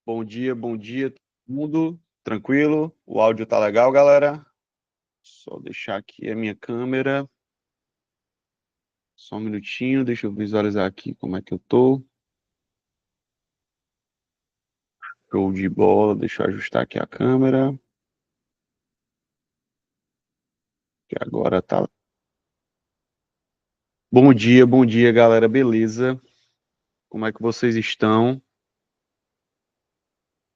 bom dia, todo mundo. Tranquilo? O áudio tá legal, galera? Só deixar aqui a minha câmera. Só um minutinho, deixa eu visualizar aqui como é que eu tô. Show de bola, deixa eu ajustar aqui a câmera. Que agora tá. Bom dia, galera, beleza? Como é que vocês estão?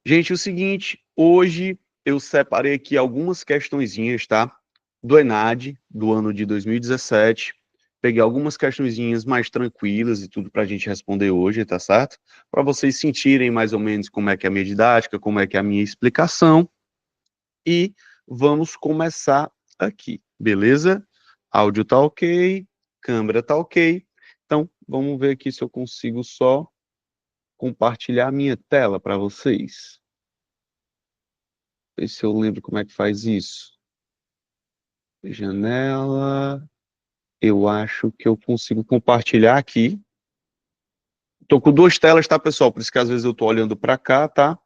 Gente, é o seguinte, hoje eu separei aqui algumas questõezinhas, tá? Do ENAD, do ano de 2017. Peguei algumas questõezinhas mais tranquilas e tudo para a gente responder hoje, tá certo? Para vocês sentirem mais ou menos como é que é a minha didática, como é que é a minha explicação. E vamos começar aqui, beleza? Áudio tá ok, câmera tá ok. Então, vamos ver aqui se eu consigo só compartilhar a minha tela para vocês. Ver se eu lembro como é que faz isso. Janela. Eu acho que eu consigo compartilhar aqui. Tô com duas telas, tá, pessoal? Por isso que às vezes eu tô olhando para cá, tá?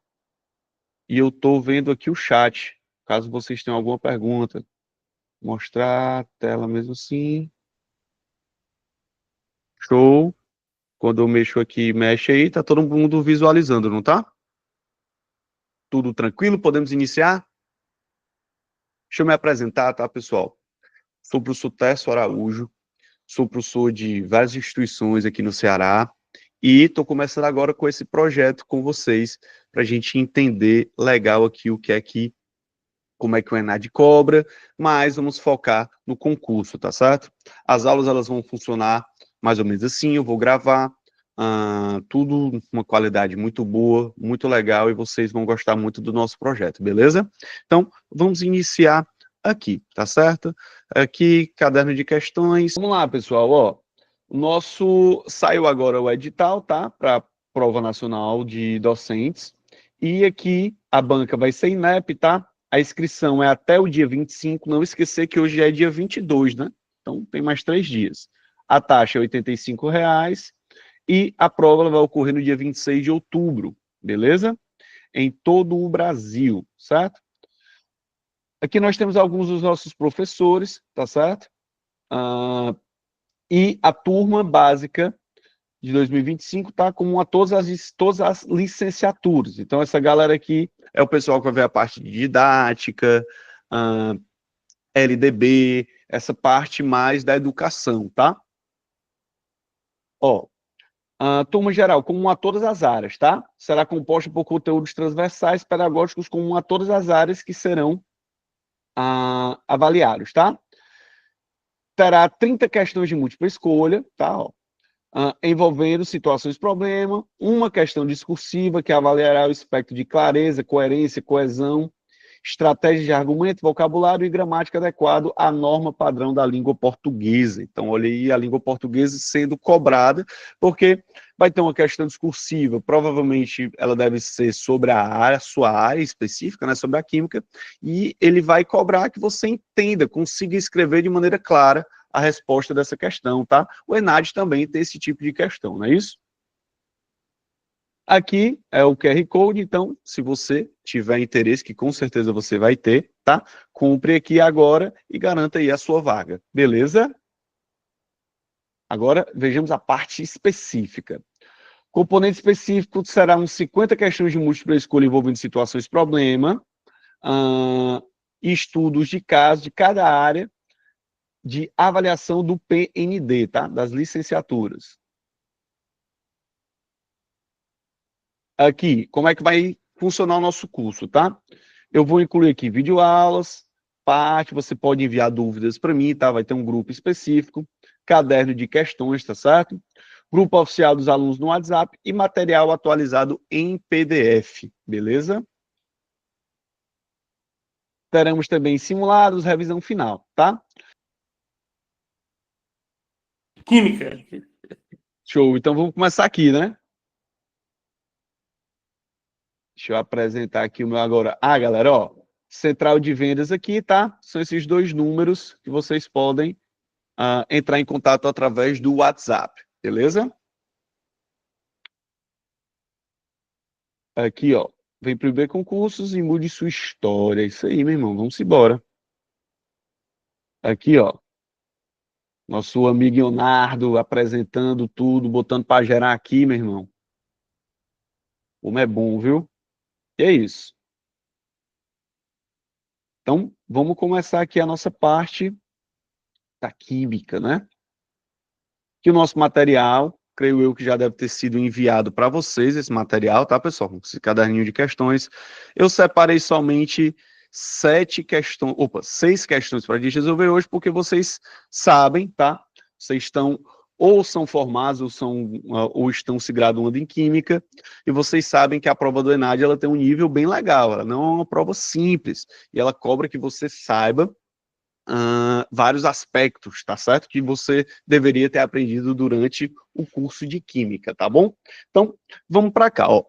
E eu tô vendo aqui o chat. Caso vocês tenham alguma pergunta. Mostrar a tela mesmo assim. Show. Quando eu mexo aqui, mexe aí, tá todo mundo visualizando, não tá? Tudo tranquilo? Podemos iniciar? Deixa eu me apresentar, tá, pessoal? Sou o professor Tércio Araújo, sou professor de várias instituições aqui no Ceará e estou começando agora com esse projeto com vocês para a gente entender legal aqui o que é que, como é que o ENAD cobra, mas vamos focar no concurso, tá certo? As aulas elas vão funcionar mais ou menos assim, eu vou gravar, tudo uma qualidade muito boa, muito legal e vocês vão gostar muito do nosso projeto, beleza? Então, vamos iniciar aqui, tá certo? Aqui, caderno de questões. Vamos lá, pessoal, ó. O nosso saiu agora o edital, tá? Para Prova Nacional de Docentes. E aqui a banca vai ser INEP, tá? A inscrição é até o dia 25. Não esquecer que hoje é dia 22, né? Então tem mais 3 dias. A taxa é R$ 85,00 e a prova vai ocorrer no dia 26 de outubro, beleza? Em todo o Brasil, certo? Aqui nós temos alguns dos nossos professores, tá certo? E a turma básica de 2025 tá com todas as licenciaturas. Então, essa galera aqui é o pessoal que vai ver a parte de didática, LDB, essa parte mais da educação, tá? Ó, turma geral, comum a todas as áreas, tá? Será composta por conteúdos transversais pedagógicos comum a todas as áreas que serão avaliados, tá? Terá 30 questões de múltipla escolha, tá? Ó, envolvendo situações-problema, uma questão discursiva que avaliará o espectro de clareza, coerência, coesão, estratégia de argumento, vocabulário e gramática adequado à norma padrão da língua portuguesa. Então, olha aí a língua portuguesa sendo cobrada, porque vai ter uma questão discursiva, provavelmente ela deve ser sobre a área, sua área específica, né, sobre a química, e ele vai cobrar que você entenda, consiga escrever de maneira clara a resposta dessa questão, tá? O ENAD também tem esse tipo de questão, não é isso? Aqui é o QR Code, então, se você tiver interesse, que com certeza você vai ter, tá? Compre aqui agora e garanta aí a sua vaga, beleza? Agora, vejamos a parte específica. Componente específico serão 50 questões de múltipla escolha envolvendo situações-problema, estudos de caso de cada área de avaliação do PND, tá? Das licenciaturas. Aqui, como é que vai funcionar o nosso curso, tá? Eu vou incluir aqui videoaulas, parte, você pode enviar dúvidas para mim, tá? Vai ter um grupo específico, caderno de questões, tá certo? Grupo oficial dos alunos no WhatsApp e material atualizado em PDF, beleza? Teremos também simulados, revisão final, tá? Química. Show, então vamos começar aqui, né? Deixa eu apresentar aqui o meu agora. Galera, ó, central de vendas aqui, tá? São esses dois números que vocês podem entrar em contato através do WhatsApp, beleza? Aqui, ó, Vem pro IB Concursos e mude sua história. Isso aí, meu irmão. Vamos embora. Aqui, ó. Nosso amigo Leonardo apresentando tudo, botando para gerar aqui, meu irmão. Como é bom, viu? E é isso. Então, vamos começar aqui a nossa parte da química, né? Que o nosso material, creio eu que já deve ter sido enviado para vocês, esse material, tá, pessoal? Esse caderninho de questões. Eu separei somente 6 questões para a gente resolver hoje, porque vocês sabem, tá? Vocês estão ou são formados ou estão se graduando em química, e vocês sabem que a prova do ENAD ela tem um nível bem legal, ela não é uma prova simples, e ela cobra que você saiba vários aspectos, tá certo? Que você deveria ter aprendido durante o curso de Química, tá bom? Então, vamos para cá, ó.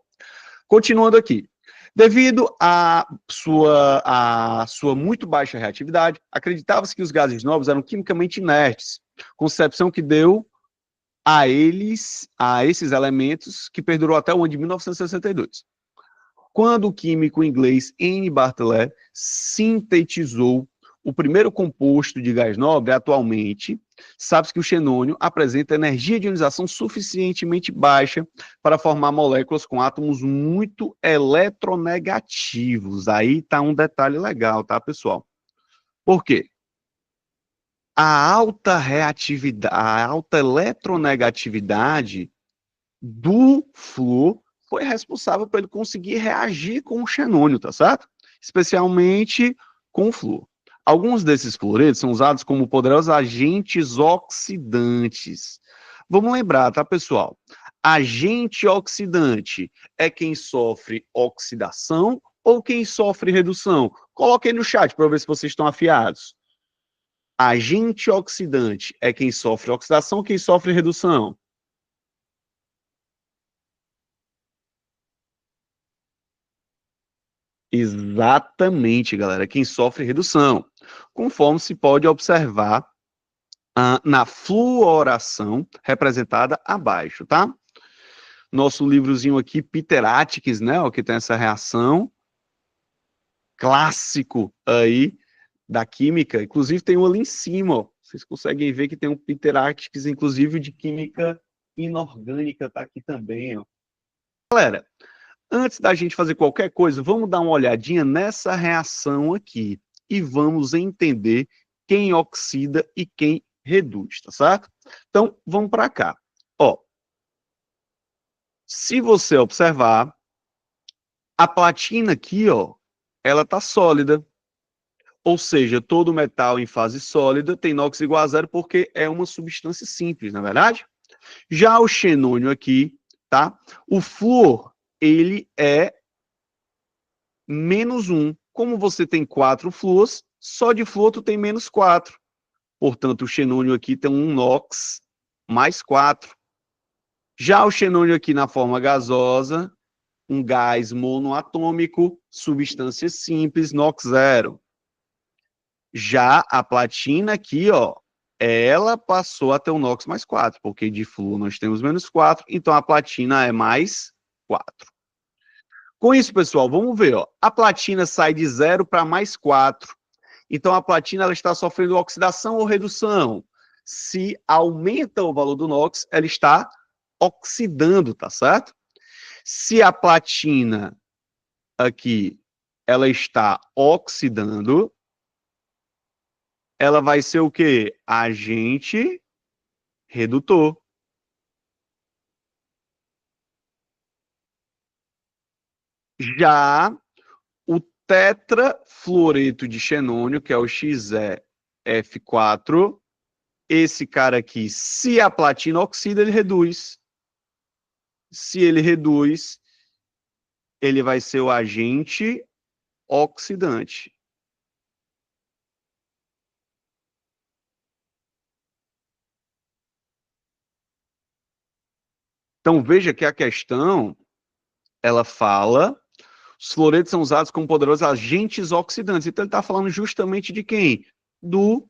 Continuando aqui. Devido à sua muito baixa reatividade, acreditava-se que os gases nobres eram quimicamente inertes, concepção que deu a esses elementos, que perdurou até o ano de 1962. Quando o químico inglês N. Bartlett sintetizou o primeiro composto de gás nobre, atualmente, sabe-se que o xenônio apresenta energia de ionização suficientemente baixa para formar moléculas com átomos muito eletronegativos. Aí está um detalhe legal, tá, pessoal? Por quê? A alta reatividade, a alta eletronegatividade do flúor foi responsável por ele conseguir reagir com o xenônio, tá certo? Especialmente com o flúor. Alguns desses fluoretos são usados como poderosos agentes oxidantes. Vamos lembrar, tá, pessoal? Agente oxidante é quem sofre oxidação ou quem sofre redução? Coloquem no chat para ver se vocês estão afiados. Agente oxidante é quem sofre oxidação ou quem sofre redução? Exatamente, galera, quem sofre redução, conforme se pode observar na fluoração representada abaixo, tá? Nosso livrozinho aqui, Piteratics, né, ó, que tem essa reação, clássico aí da química, inclusive tem um ali em cima, ó, vocês conseguem ver que tem um Piteratics, inclusive de química inorgânica, tá aqui também, ó. Galera, antes da gente fazer qualquer coisa, vamos dar uma olhadinha nessa reação aqui e vamos entender quem oxida e quem reduz, tá certo? Então, vamos para cá. Ó, se você observar, a platina aqui, ó, ela tá sólida. Ou seja, todo metal em fase sólida tem NOx igual a zero porque é uma substância simples, na verdade? Já o xenônio aqui, tá? O flúor, ele é -1. Como você tem 4 flúors, só de flúor tu tem -4. Portanto, o xenônio aqui tem um NOx mais 4. Já o xenônio aqui na forma gasosa, um gás monoatômico, substância simples, NOx 0. Já a platina aqui, ó, ela passou a ter um NOx mais 4, porque de flúor nós temos -4, então a platina é mais 4. Com isso, pessoal, vamos ver, ó, a platina sai de 0 para mais 4. Então, a platina ela está sofrendo oxidação ou redução. Se aumenta o valor do NOx, ela está oxidando, tá certo? Se a platina aqui ela está oxidando, ela vai ser o quê? Agente redutor. Já o tetrafluoreto de xenônio, que é o XeF4, esse cara aqui, se a platina oxida, ele reduz. Se ele reduz, ele vai ser o agente oxidante. Então, veja que a questão, ela fala, os fluoretos são usados como poderosos agentes oxidantes. Então, ele está falando justamente de quem? Do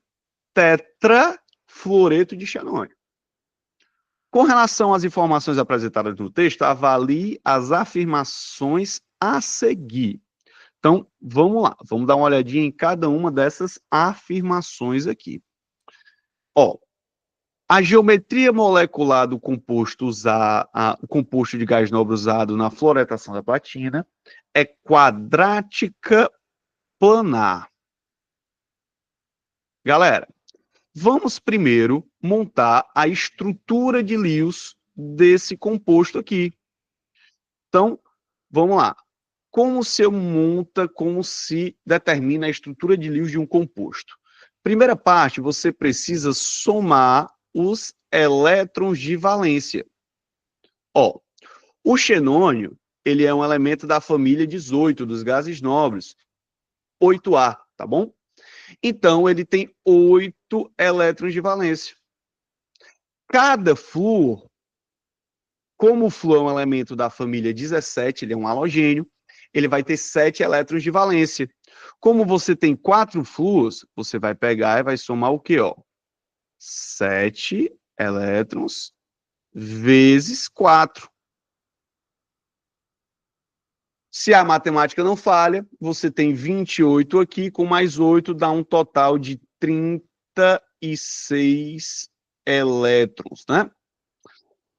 tetrafluoreto de xenônio. Com relação às informações apresentadas no texto, avalie as afirmações a seguir. Então, vamos lá, vamos dar uma olhadinha em cada uma dessas afirmações aqui. Ó, a geometria molecular do composto o composto de gás nobre usado na fluoretação da platina é quadrática planar. Galera, vamos primeiro montar a estrutura de Lewis desse composto aqui. Então, vamos lá. Como se determina a estrutura de Lewis de um composto? Primeira parte, você precisa somar os elétrons de valência. Ó, o xenônio, ele é um elemento da família 18 dos gases nobres, 8A, tá bom? Então, ele tem 8 elétrons de valência. Cada flúor, como o flúor é um elemento da família 17, ele é um halogênio, ele vai ter 7 elétrons de valência. Como você tem 4 flúors, você vai pegar e vai somar o quê? Ó? 7 elétrons vezes 4. Se a matemática não falha, você tem 28 aqui, com mais 8 dá um total de 36 elétrons, né?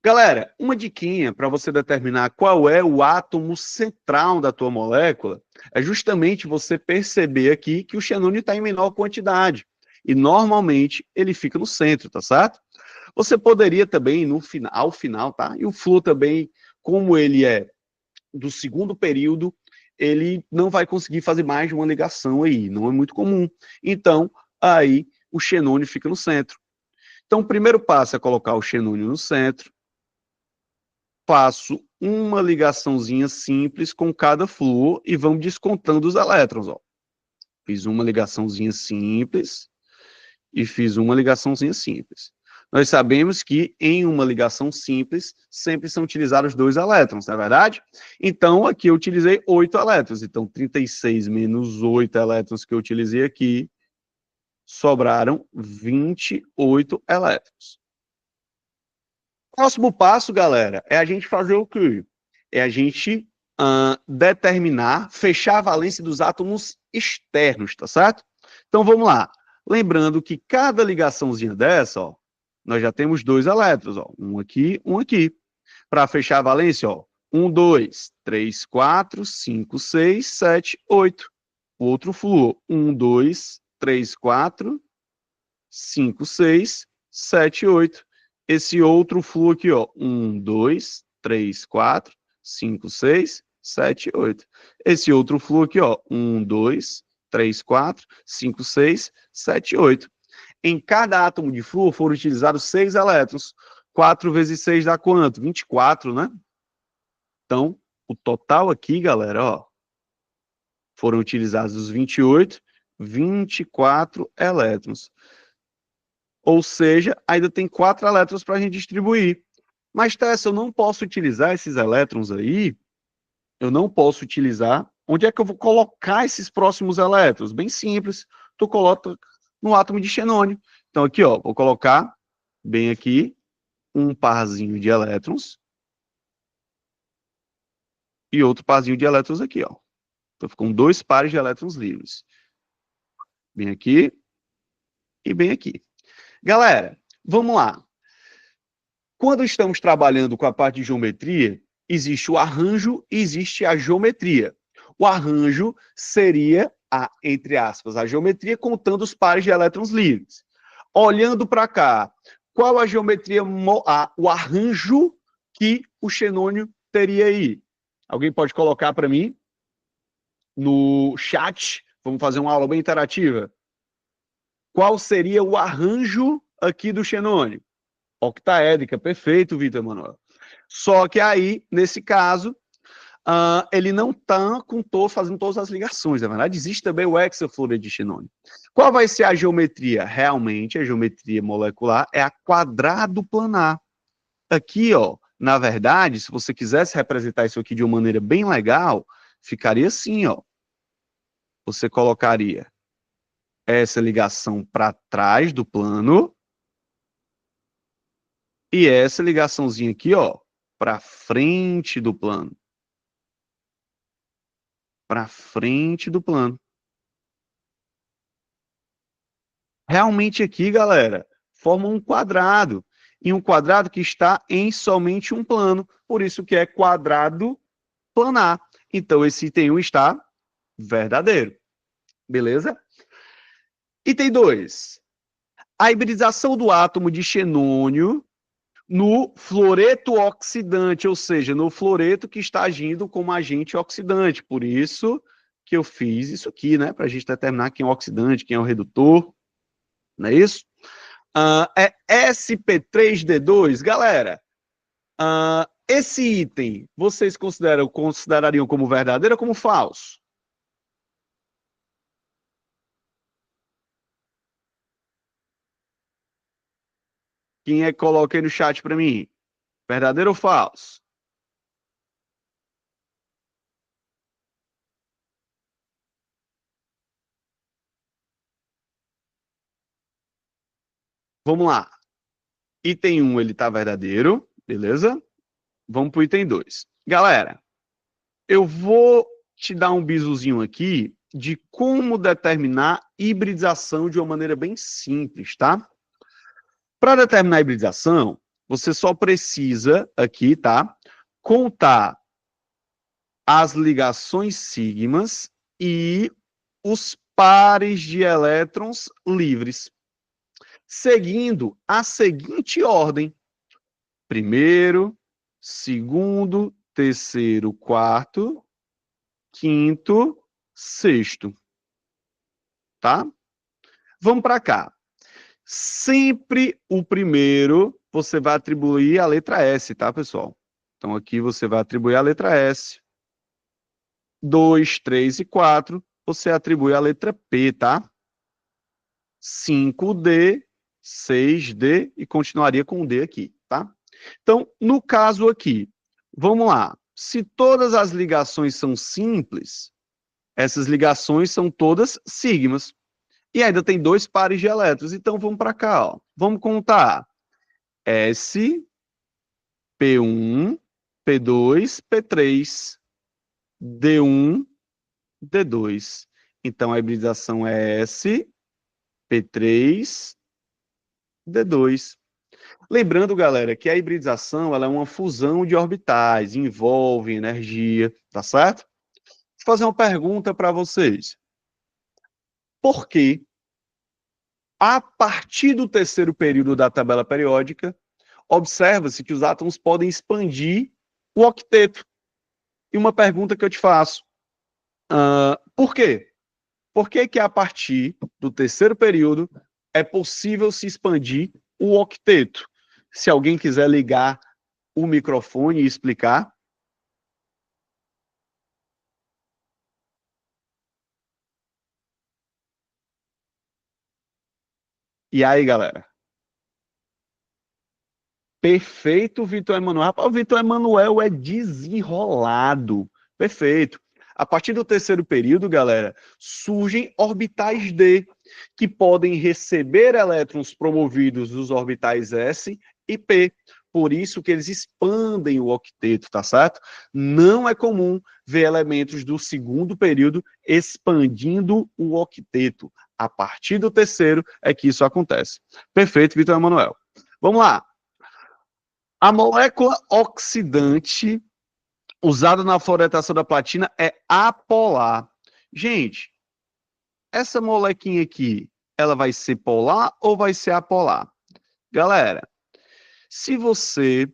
Galera, uma diquinha para você determinar qual é o átomo central da tua molécula é justamente você perceber aqui que o xenônio está em menor quantidade. E normalmente ele fica no centro, tá certo? Você poderia também, ao final, tá? E o flúor também, como ele é do segundo período, ele não vai conseguir fazer mais de uma ligação aí, não é muito comum. Então, aí o xenônio fica no centro. Então, o primeiro passo é colocar o xenônio no centro. Faço uma ligaçãozinha simples com cada flúor e vamos descontando os elétrons, ó. Fiz uma ligaçãozinha simples e fiz uma ligaçãozinha simples. Nós sabemos que em uma ligação simples sempre são utilizados 2 elétrons, não é verdade? Então, aqui eu utilizei 8 elétrons. Então, 36 menos 8 elétrons que eu utilizei aqui, sobraram 28 elétrons. Próximo passo, galera, é a gente fazer o quê? É a gente determinar, fechar a valência dos átomos externos, tá certo? Então, vamos lá. Lembrando que cada ligaçãozinha dessa, ó, nós já temos 2 elétrons, ó, um aqui, um aqui. Para fechar a valência, ó, 1, 2, 3, 4, 5, 6, 7, 8. O outro flúor, 1, 2, 3, 4, 5, 6, 7, 8. Esse outro flúor aqui, ó, 1, 2, 3, 4, 5, 6, 7, 8. Esse outro flúor aqui, ó, 1, 2, 3, 4, 5, 6, 7, 8. Em cada átomo de flúor foram utilizados 6 elétrons. 4 vezes 6 dá quanto? 24, né? Então, o total aqui, galera, ó, foram utilizados os 28, 24 elétrons. Ou seja, ainda tem 4 elétrons para a gente distribuir. Mas, Tessa, eu não posso utilizar esses elétrons aí, eu não posso utilizar. Onde é que eu vou colocar esses próximos elétrons? Bem simples, tu coloca no átomo de xenônio. Então, aqui, ó, vou colocar bem aqui um parzinho de elétrons e outro parzinho de elétrons aqui, ó. Então, ficam 2 pares de elétrons livres. Bem aqui e bem aqui. Galera, vamos lá. Quando estamos trabalhando com a parte de geometria, existe o arranjo e existe a geometria. O arranjo seria, entre aspas, a geometria contando os pares de elétrons livres. Olhando para cá, qual a geometria, o arranjo que o xenônio teria aí? Alguém pode colocar para mim no chat? Vamos fazer uma aula bem interativa. Qual seria o arranjo aqui do xenônio? Octaédrica, perfeito, Vitor Emanuel. Só que aí, nesse caso, ele não está fazendo todas as ligações, na verdade, existe também o hexafluoreto de xenônio. Qual vai ser a geometria? Realmente, a geometria molecular é a quadrado planar. Aqui, ó, na verdade, se você quisesse representar isso aqui de uma maneira bem legal, ficaria assim, ó. Você colocaria essa ligação para trás do plano e essa ligaçãozinha aqui, ó, para frente do plano. para frente do plano. Realmente aqui, galera, forma um quadrado. E um quadrado que está em somente um plano. Por isso que é quadrado planar. Então, esse item 1 está verdadeiro. Beleza? Item 2. A hibridização do átomo de xenônio no fluoreto oxidante, ou seja, no fluoreto que está agindo como agente oxidante. Por isso que eu fiz isso aqui, né? Para a gente determinar quem é o oxidante, quem é o redutor. Não é isso? É sp3d2. Galera, esse item vocês considerariam como verdadeiro ou como falso? Quem é que coloca aí no chat para mim? Verdadeiro ou falso? Vamos lá. Item 1, ele está verdadeiro, beleza? Vamos para o item 2. Galera, eu vou te dar um bisuzinho aqui de como determinar hibridização de uma maneira bem simples, tá? Para determinar a hibridização, você só precisa aqui, tá? Contar as ligações sigmas e os pares de elétrons livres, seguindo a seguinte ordem: primeiro, segundo, terceiro, quarto, quinto, sexto, tá? Vamos para cá. Sempre o primeiro você vai atribuir a letra S, tá, pessoal? Então aqui você vai atribuir a letra S. 2, 3 e 4, você atribui a letra P, tá? 5D, 6D e continuaria com o D aqui, tá? Então, no caso aqui, vamos lá. Se todas as ligações são simples, essas ligações são todas sigmas. E ainda tem dois pares de elétrons. Então, vamos para cá, ó. Vamos contar. S, P1, P2, P3, D1, D2. Então, a hibridização é S, P3, D2. Lembrando, galera, que a hibridização ela é uma fusão de orbitais, envolve energia, tá certo? Vou fazer uma pergunta para vocês. Por que, a partir do terceiro período da tabela periódica, observa-se que os átomos podem expandir o octeto? E uma pergunta que eu te faço, por quê? Por que que a partir do terceiro período é possível se expandir o octeto? Se alguém quiser ligar o microfone e explicar. E aí, galera? Perfeito, Vitor Emanuel. Rapaz, o Vitor Emanuel é desenrolado. Perfeito. A partir do terceiro período, galera, surgem orbitais D, que podem receber elétrons promovidos dos orbitais S e P. Por isso que eles expandem o octeto, tá certo? Não é comum ver elementos do segundo período expandindo o octeto. A partir do terceiro é que isso acontece. Perfeito, Vitor Emanuel. Vamos lá. A molécula oxidante usada na fluoretação da platina é apolar. Gente, essa molequinha aqui, ela vai ser polar ou vai ser apolar? Galera, se você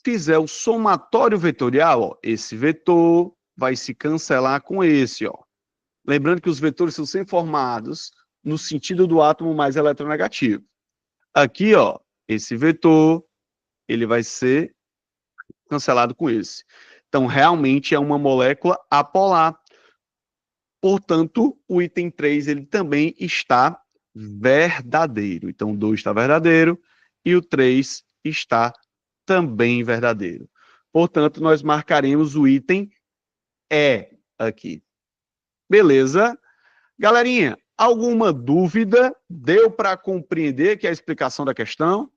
fizer o somatório vetorial, ó, esse vetor vai se cancelar com esse, ó. Lembrando que os vetores são sempre formados no sentido do átomo mais eletronegativo. Aqui, ó, esse vetor, ele vai ser cancelado com esse. Então, realmente é uma molécula apolar. Portanto, o item 3 ele também está verdadeiro. Então, o 2 está verdadeiro e o 3 está também verdadeiro. Portanto, nós marcaremos o item E aqui. Beleza? Galerinha, alguma dúvida? Deu para compreender que é a explicação da questão?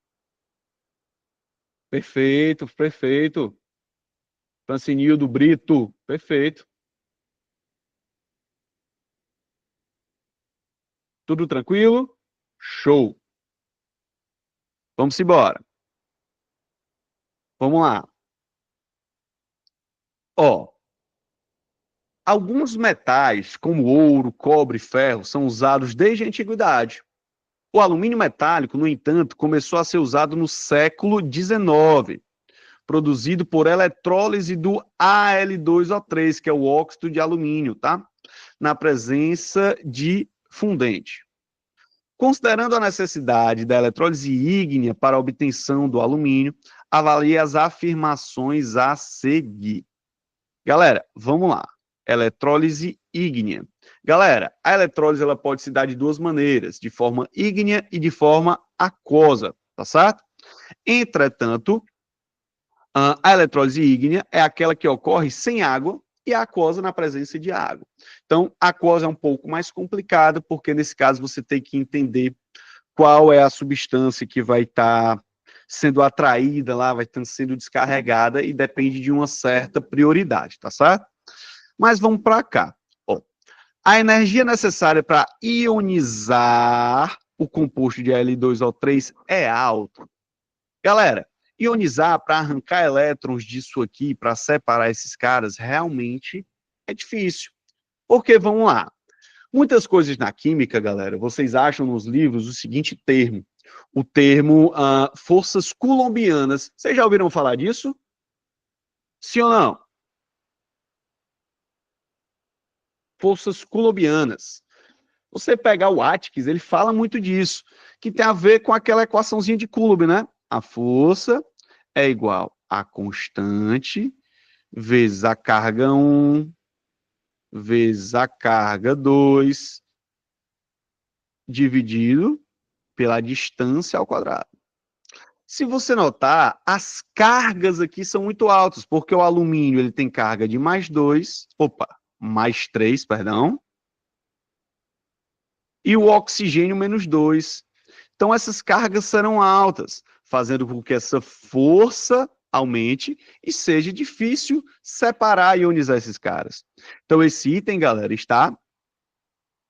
Perfeito, perfeito. Francinildo Brito, perfeito. Tudo tranquilo? Show. Vamos embora. Vamos lá. Ó, alguns metais, como ouro, cobre e ferro, são usados desde a antiguidade. O alumínio metálico, no entanto, começou a ser usado no século XIX, produzido por eletrólise do Al2O3, que é o óxido de alumínio, tá? Na presença de fundente. Considerando a necessidade da eletrólise ígnea para a obtenção do alumínio, avalie as afirmações a seguir. Galera, vamos lá. Eletrólise ígnea. Galera, a eletrólise ela pode se dar de duas maneiras, de forma ígnea e de forma aquosa, tá certo? Entretanto, a eletrólise ígnea é aquela que ocorre sem água e a aquosa na presença de água. Então, a aquosa é um pouco mais complicada, porque nesse caso você tem que entender qual é a substância que vai estar sendo atraída lá, vai estar sendo descarregada e depende de uma certa prioridade, tá certo? Mas vamos para cá. Ó, a energia necessária para ionizar o composto de Al2O3 é alta. Galera, ionizar para arrancar elétrons disso aqui, para separar esses caras, realmente é difícil. Porque, vamos lá, muitas coisas na química, galera, vocês acham nos livros o seguinte termo, o termo forças coulombianas. Vocês já ouviram falar disso? Sim ou não? Forças coulombianas. Você pegar o Atkiss, ele fala muito disso, que tem a ver com aquela equaçãozinha de Coulomb, né? A força é igual a constante vezes a carga 1 vezes a carga 2 dividido pela distância ao quadrado. Se você notar, as cargas aqui são muito altas, porque o alumínio ele tem carga de mais 3, perdão, e o oxigênio menos 2. Então essas cargas serão altas, fazendo com que essa força aumente e seja difícil separar e ionizar esses caras. Então esse item, galera, está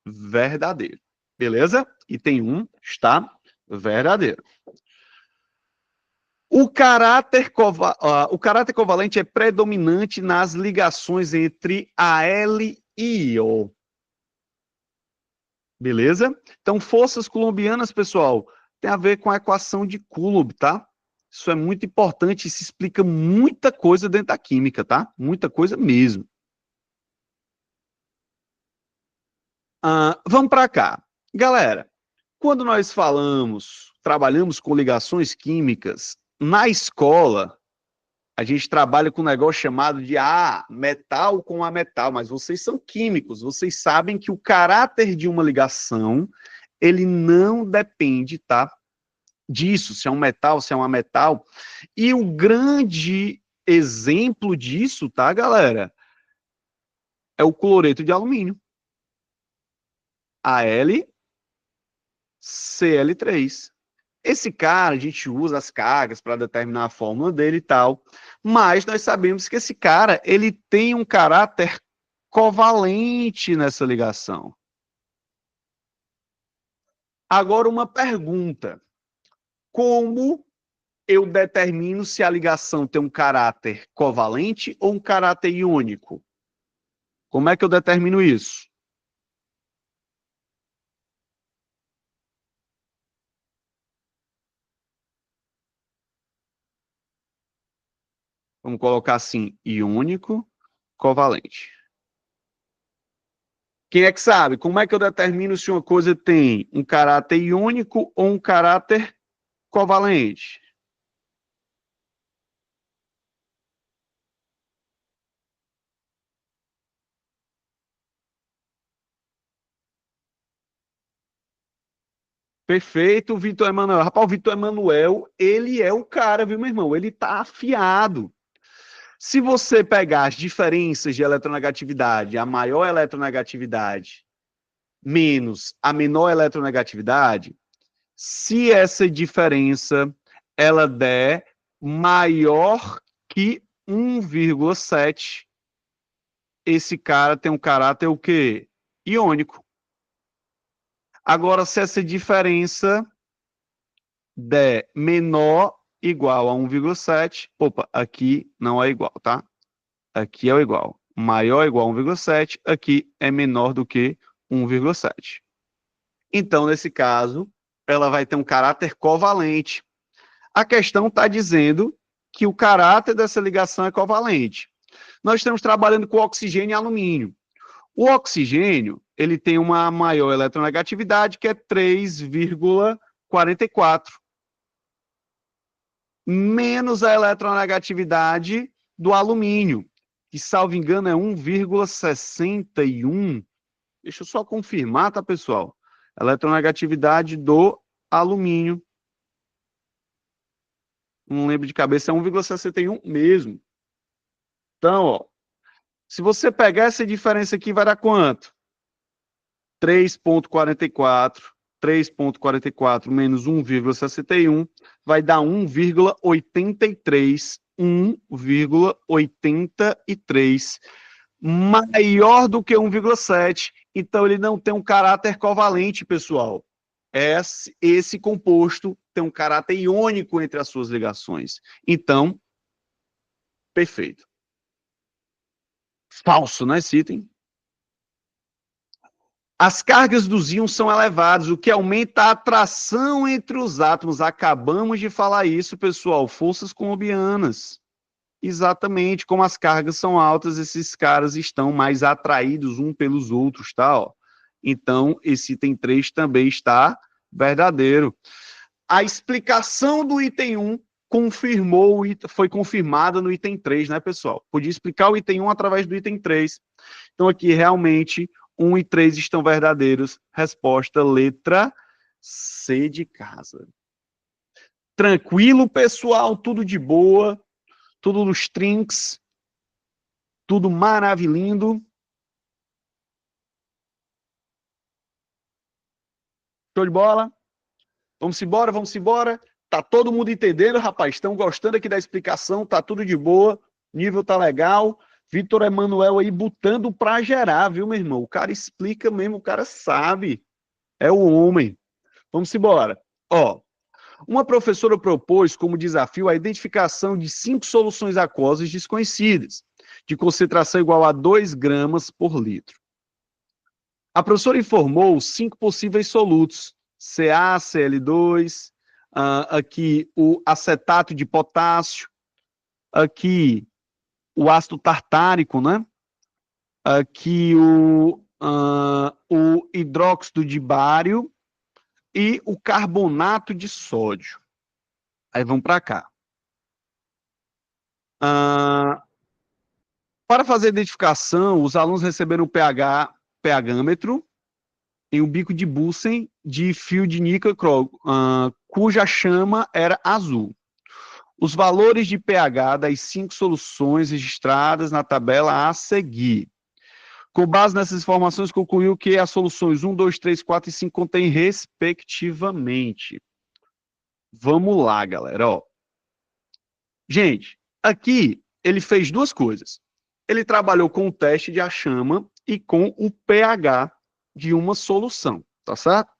verdadeiro. Beleza? Item 1 está verdadeiro. O caráter covalente é predominante nas ligações entre Al e O. Beleza? Então, forças coulombianas, pessoal, tem a ver com a equação de Coulomb, tá? Isso é muito importante, isso explica muita coisa dentro da química, tá? Muita coisa mesmo. Vamos para cá. Galera, quando nós trabalhamos com ligações químicas, na escola, a gente trabalha com um negócio chamado de metal com metal, mas vocês são químicos, vocês sabem que o caráter de uma ligação, ele não depende, tá? Disso, se é um metal, se é uma metal. E o grande exemplo disso, tá, galera? É o cloreto de alumínio. AlCl3. Esse cara, a gente usa as cargas para determinar a fórmula dele e tal, mas nós sabemos que esse cara, ele tem um caráter covalente nessa ligação. Agora, uma pergunta. Como eu determino se a ligação tem um caráter covalente ou um caráter iônico? Como é que eu determino isso? Vamos colocar assim, iônico, covalente. Quem é que sabe? Como é que eu determino se uma coisa tem um caráter iônico ou um caráter covalente? Perfeito, Vitor Emanuel. Rapaz, o Vitor Emanuel, ele é o cara, viu, meu irmão? Ele tá afiado. Se você pegar as diferenças de eletronegatividade, a maior eletronegatividade menos a menor eletronegatividade, se essa diferença ela der maior que 1,7, esse cara tem um caráter o quê? Iônico. Agora, se essa diferença der menor igual a 1,7, opa, aqui não é igual, tá? Aqui é o igual. Maior ou igual a 1,7, aqui é menor do que 1,7. Então, nesse caso, ela vai ter um caráter covalente. A questão está dizendo que o caráter dessa ligação é covalente. Nós estamos trabalhando com oxigênio e alumínio. O oxigênio, ele tem uma maior eletronegatividade, que é 3,44, menos a eletronegatividade do alumínio, que, salvo engano, é 1,61. Deixa eu só confirmar, tá, pessoal? Eletronegatividade do alumínio. Não lembro de cabeça, é 1,61 mesmo. Então, ó, se você pegar essa diferença aqui, vai dar quanto? 3,44 menos 1,61 vai dar 1,83. 1,83. Maior do que 1,7. Então, ele não tem um caráter covalente, pessoal. Esse composto tem um caráter iônico entre as suas ligações. Então, perfeito. Falso, né, esse item? As cargas dos íons são elevadas, o que aumenta a atração entre os átomos. Acabamos de falar isso, pessoal. Forças colombianas. Exatamente, como as cargas são altas, esses caras estão mais atraídos uns pelos outros, tá? Ó. Então, esse item 3 também está verdadeiro. A explicação do item 1 foi confirmada no item 3, né, pessoal? Podia explicar o item 1 através do item 3. Então, aqui, realmente, 1 e 3 estão verdadeiros. Resposta, letra C de casa. Tranquilo, pessoal? Tudo de boa? Tudo nos trinks? Tudo maravilhoso? Show de bola? Vamos embora, vamos embora. Tá todo mundo entendendo, rapaz? Estão gostando aqui da explicação? Tá tudo de boa? Nível tá legal? Vitor Emanuel aí botando pra gerar, viu, meu irmão? O cara explica mesmo, o cara sabe. É o homem. Vamos embora. Ó, uma professora propôs como desafio a identificação de 5 soluções aquosas desconhecidas, de concentração igual a 2 gramas por litro. A professora informou 5 possíveis solutos, CaCl2, aqui o acetato de potássio, aqui o ácido tartárico, né? Aqui o hidróxido de bário e o carbonato de sódio. Aí vamos para cá. Para fazer a identificação, os alunos receberam o pHmetro em um bico de Bunsen de fio de níquel cuja chama era azul. Os valores de pH das 5 soluções registradas na tabela a seguir. Com base nessas informações, concluiu que as soluções 1, 2, 3, 4 e 5 contêm respectivamente. Vamos lá, galera. Ó. Gente, aqui ele fez 2 coisas. Ele trabalhou com o teste de achama e com o pH de uma solução, tá certo?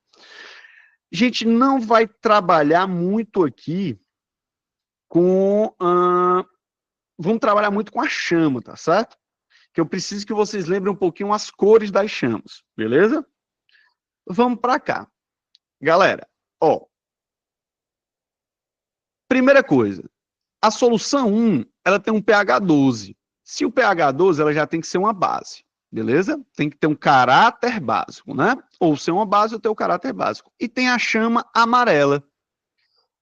A gente não vai trabalhar muito aqui com... vamos trabalhar muito com a chama, tá certo? Que eu preciso que vocês lembrem um pouquinho as cores das chamas, beleza? Vamos para cá. Galera, ó. Primeira coisa, a solução 1, ela tem um pH 12. Se o pH 12, ela já tem que ser uma base, beleza? Tem que ter um caráter básico, né? Ou ser uma base ou ter o caráter básico. E tem a chama amarela.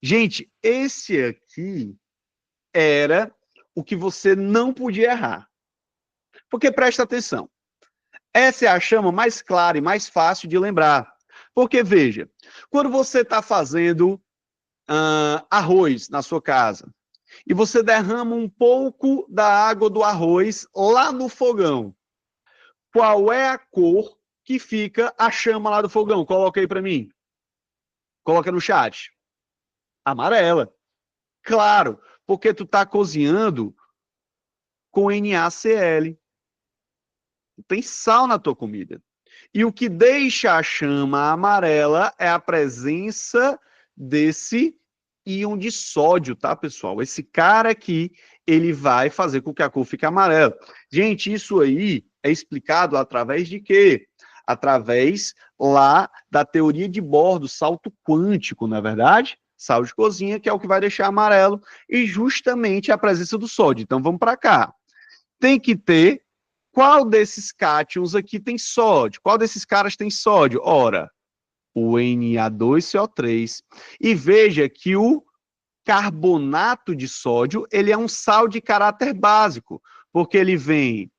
Gente, esse aqui era o que você não podia errar. Porque presta atenção. Essa é a chama mais clara e mais fácil de lembrar. Porque, veja, quando você está fazendo arroz na sua casa e você derrama um pouco da água do arroz lá no fogão, qual é a cor que fica a chama lá do fogão? Coloca aí para mim. Coloca no chat. Amarela. Claro, porque tu está cozinhando com NaCl. Tem sal na tua comida. E o que deixa a chama amarela é a presença desse íon de sódio, tá, pessoal? Esse cara aqui, ele vai fazer com que a cor fique amarela. Gente, isso aí é explicado através de quê? Através lá da teoria de Bohr, do salto quântico, não é verdade? Sal de cozinha, que é o que vai deixar amarelo, e justamente a presença do sódio. Então, vamos para cá. Tem que ter qual desses cátions aqui tem sódio? Qual desses caras tem sódio? Ora, o Na2CO3. E veja que o carbonato de sódio, ele é um sal de caráter básico, porque ele vem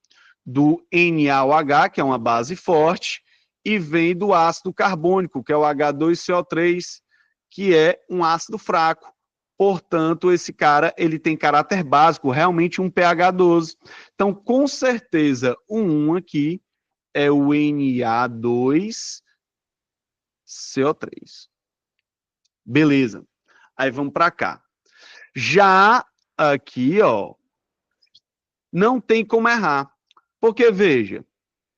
do NaOH, que é uma base forte, e vem do ácido carbônico, que é o H2CO3, que é um ácido fraco. Portanto, esse cara ele tem caráter básico, realmente um pH 12. Então, com certeza, o 1 aqui é o Na2CO3. Beleza. Aí vamos para cá. Já aqui, ó, não tem como errar. Porque, veja,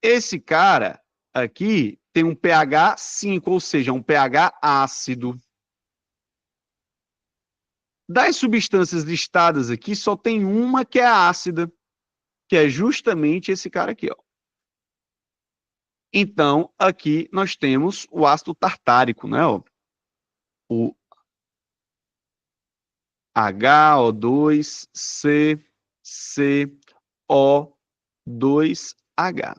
esse cara aqui tem um pH 5, ou seja, um pH ácido. Das substâncias listadas aqui, só tem uma que é ácida, que é justamente esse cara aqui, ó. Então, aqui nós temos o ácido tartárico, né? Ó. O HO2CCO2H.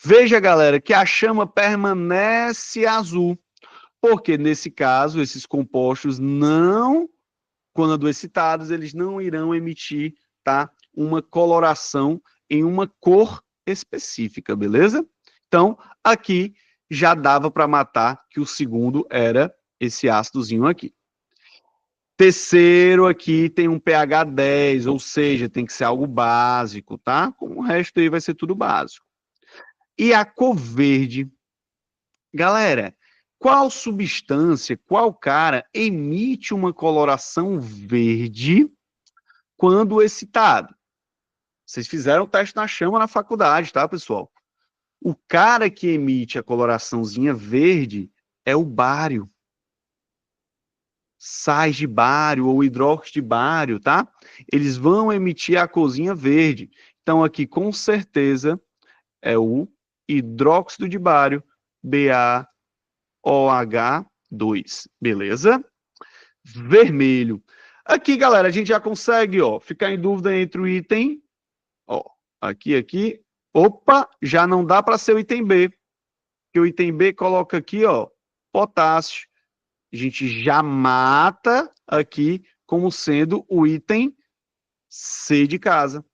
Veja, galera, que a chama permanece azul, porque nesse caso, esses compostos não, quando excitados, eles não irão emitir, tá, uma coloração em uma cor específica, beleza? Então, aqui já dava para matar que o segundo era esse ácidozinho aqui. Terceiro aqui tem um pH 10, ou seja, tem que ser algo básico, tá? Como o resto aí vai ser tudo básico. E a cor verde, galera, qual substância, qual cara emite uma coloração verde quando excitado? Vocês fizeram o teste na chama na faculdade, tá, pessoal? O cara que emite a coloraçãozinha verde é o bário. Sais de bário ou hidróxido de bário, tá? Eles vão emitir a corzinha verde. Então, aqui, com certeza, é o hidróxido de bário, BaOH2. Beleza? Vermelho. Aqui, galera, a gente já consegue, ó, ficar em dúvida entre o item, ó, aqui. Opa, já não dá para ser o item B. Porque o item B coloca aqui, ó, potássio. A gente já mata aqui como sendo o item C de casa.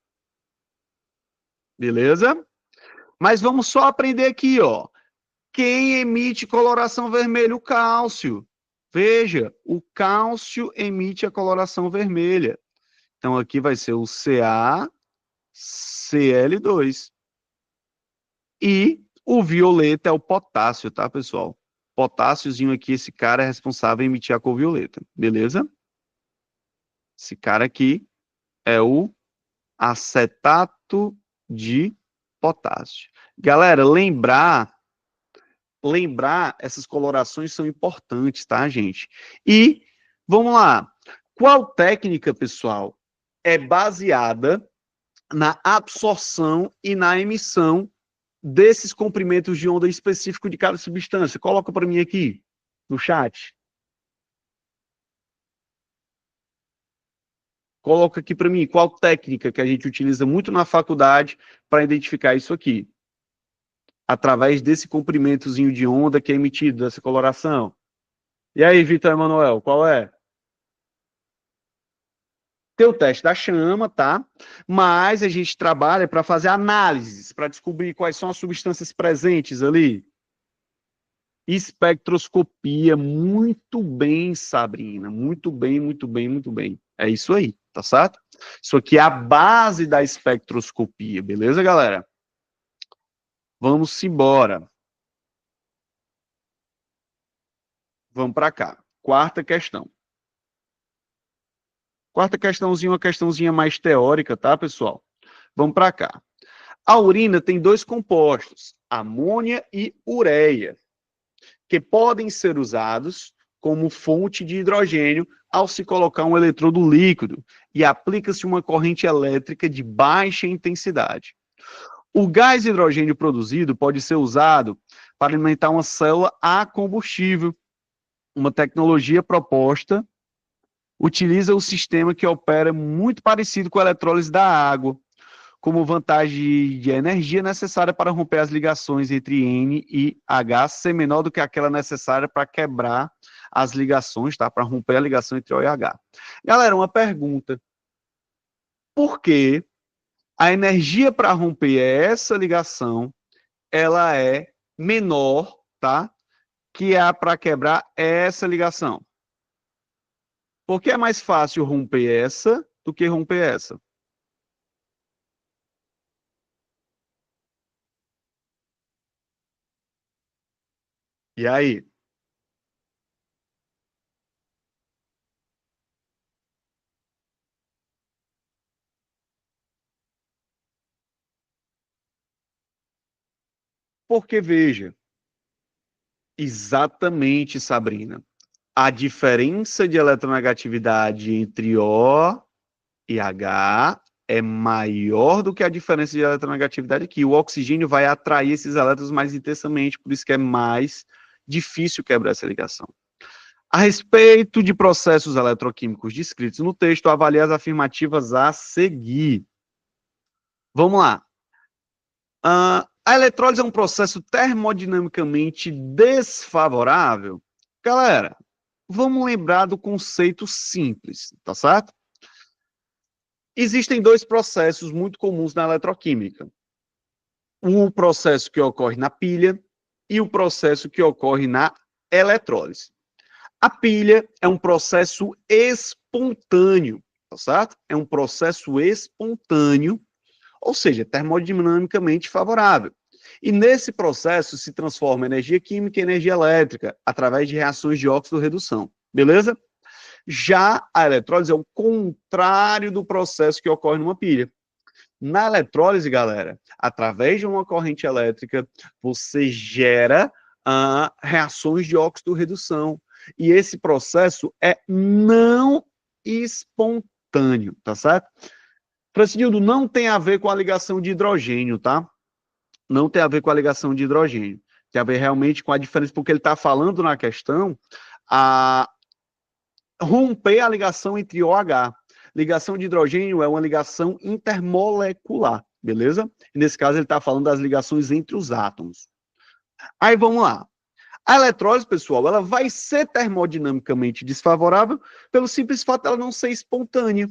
Beleza? Mas vamos só aprender aqui, ó. Quem emite coloração vermelha? O cálcio. Veja, o cálcio emite a coloração vermelha. Então, aqui vai ser o CaCl2. E o violeta é o potássio, tá, pessoal? Potássiozinho aqui, esse cara é responsável em emitir a cor violeta. Beleza? Esse cara aqui é o acetato de potássio. Galera, lembrar essas colorações são importantes, tá, gente? E vamos lá. Qual técnica, pessoal, é baseada na absorção e na emissão desses comprimentos de onda específico de cada substância? Coloca para mim aqui no chat. Coloca aqui para mim qual técnica que a gente utiliza muito na faculdade para identificar isso aqui. Através desse comprimentozinho de onda que é emitido, dessa coloração. E aí, Vitor Emanuel, qual é? Tem o teste da chama, tá? Mas a gente trabalha para fazer análises, para descobrir quais são as substâncias presentes ali. Espectroscopia, muito bem, Sabrina, muito bem, muito bem, muito bem. É isso aí, tá certo? Isso aqui é a base da espectroscopia, beleza, galera? Vamos embora. Vamos para cá. Quarta questão. Quarta questãozinha, uma questãozinha mais teórica, tá, pessoal? Vamos para cá. A urina tem dois compostos, amônia e ureia, que podem ser usados como fonte de hidrogênio ao se colocar um eletrodo líquido e aplica-se uma corrente elétrica de baixa intensidade. O gás hidrogênio produzido pode ser usado para alimentar uma célula a combustível. Uma tecnologia proposta utiliza o sistema que opera muito parecido com a eletrólise da água, como vantagem de energia necessária para romper as ligações entre N e H ser menor do que aquela necessária para quebrar as ligações, tá? Para romper a ligação entre O e H. Galera, uma pergunta. Por que a energia para romper essa ligação, ela é menor, tá? Que a para quebrar essa ligação? Porque é mais fácil romper essa do que romper essa? E aí? Porque, veja, exatamente, Sabrina, a diferença de eletronegatividade entre O e H é maior do que a diferença de eletronegatividade aqui. O oxigênio vai atrair esses elétrons mais intensamente, por isso que é mais difícil quebrar essa ligação. A respeito de processos eletroquímicos descritos no texto, avalie as afirmativas a seguir. Vamos lá. A eletrólise é um processo termodinamicamente desfavorável? Galera, vamos lembrar do conceito simples, tá certo? Existem dois processos muito comuns na eletroquímica. O processo que ocorre na pilha e o processo que ocorre na eletrólise. A pilha é um processo espontâneo, tá certo? É um processo espontâneo, ou seja, termodinamicamente favorável. E nesse processo se transforma energia química em energia elétrica, através de reações de óxido-redução. Beleza? Já a eletrólise é o contrário do processo que ocorre numa pilha. Na eletrólise, galera, através de uma corrente elétrica, você gera reações de óxido-redução. E esse processo é não espontâneo, tá certo? Francinildo, não tem a ver com a ligação de hidrogênio, tá? Não tem a ver com a ligação de hidrogênio. Tem a ver realmente com a diferença, porque ele está falando na questão a romper a ligação entre OH. Ligação de hidrogênio é uma ligação intermolecular, beleza? E nesse caso ele está falando das ligações entre os átomos. Aí vamos lá. A eletrólise, pessoal, ela vai ser termodinamicamente desfavorável pelo simples fato dela não ser espontânea.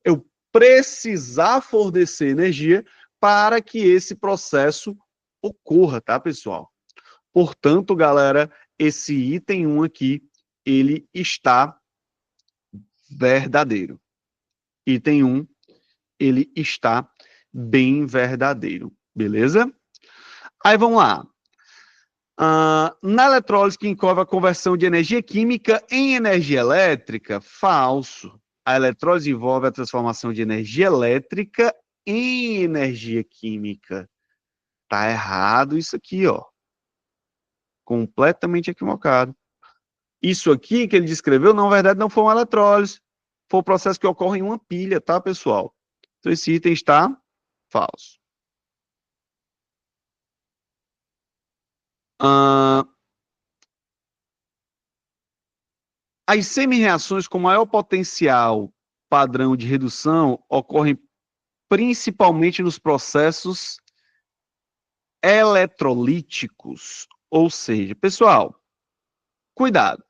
Eu precisar fornecer energia para que esse processo ocorra, tá, pessoal? Portanto, galera, esse item 1 aqui, ele está verdadeiro. Item 1, ele está bem verdadeiro, beleza? Aí vamos lá. Na eletrólise que envolve a conversão de energia química em energia elétrica, falso. A eletrólise envolve a transformação de energia elétrica em energia química. Tá errado isso aqui, ó. Completamente equivocado. Isso aqui que ele descreveu, na verdade, não foi uma eletrólise. Foi um processo que ocorre em uma pilha, tá, pessoal? Então, esse item está falso. As semi-reações com maior potencial padrão de redução ocorrem principalmente nos processos eletrolíticos. Ou seja, pessoal, cuidado.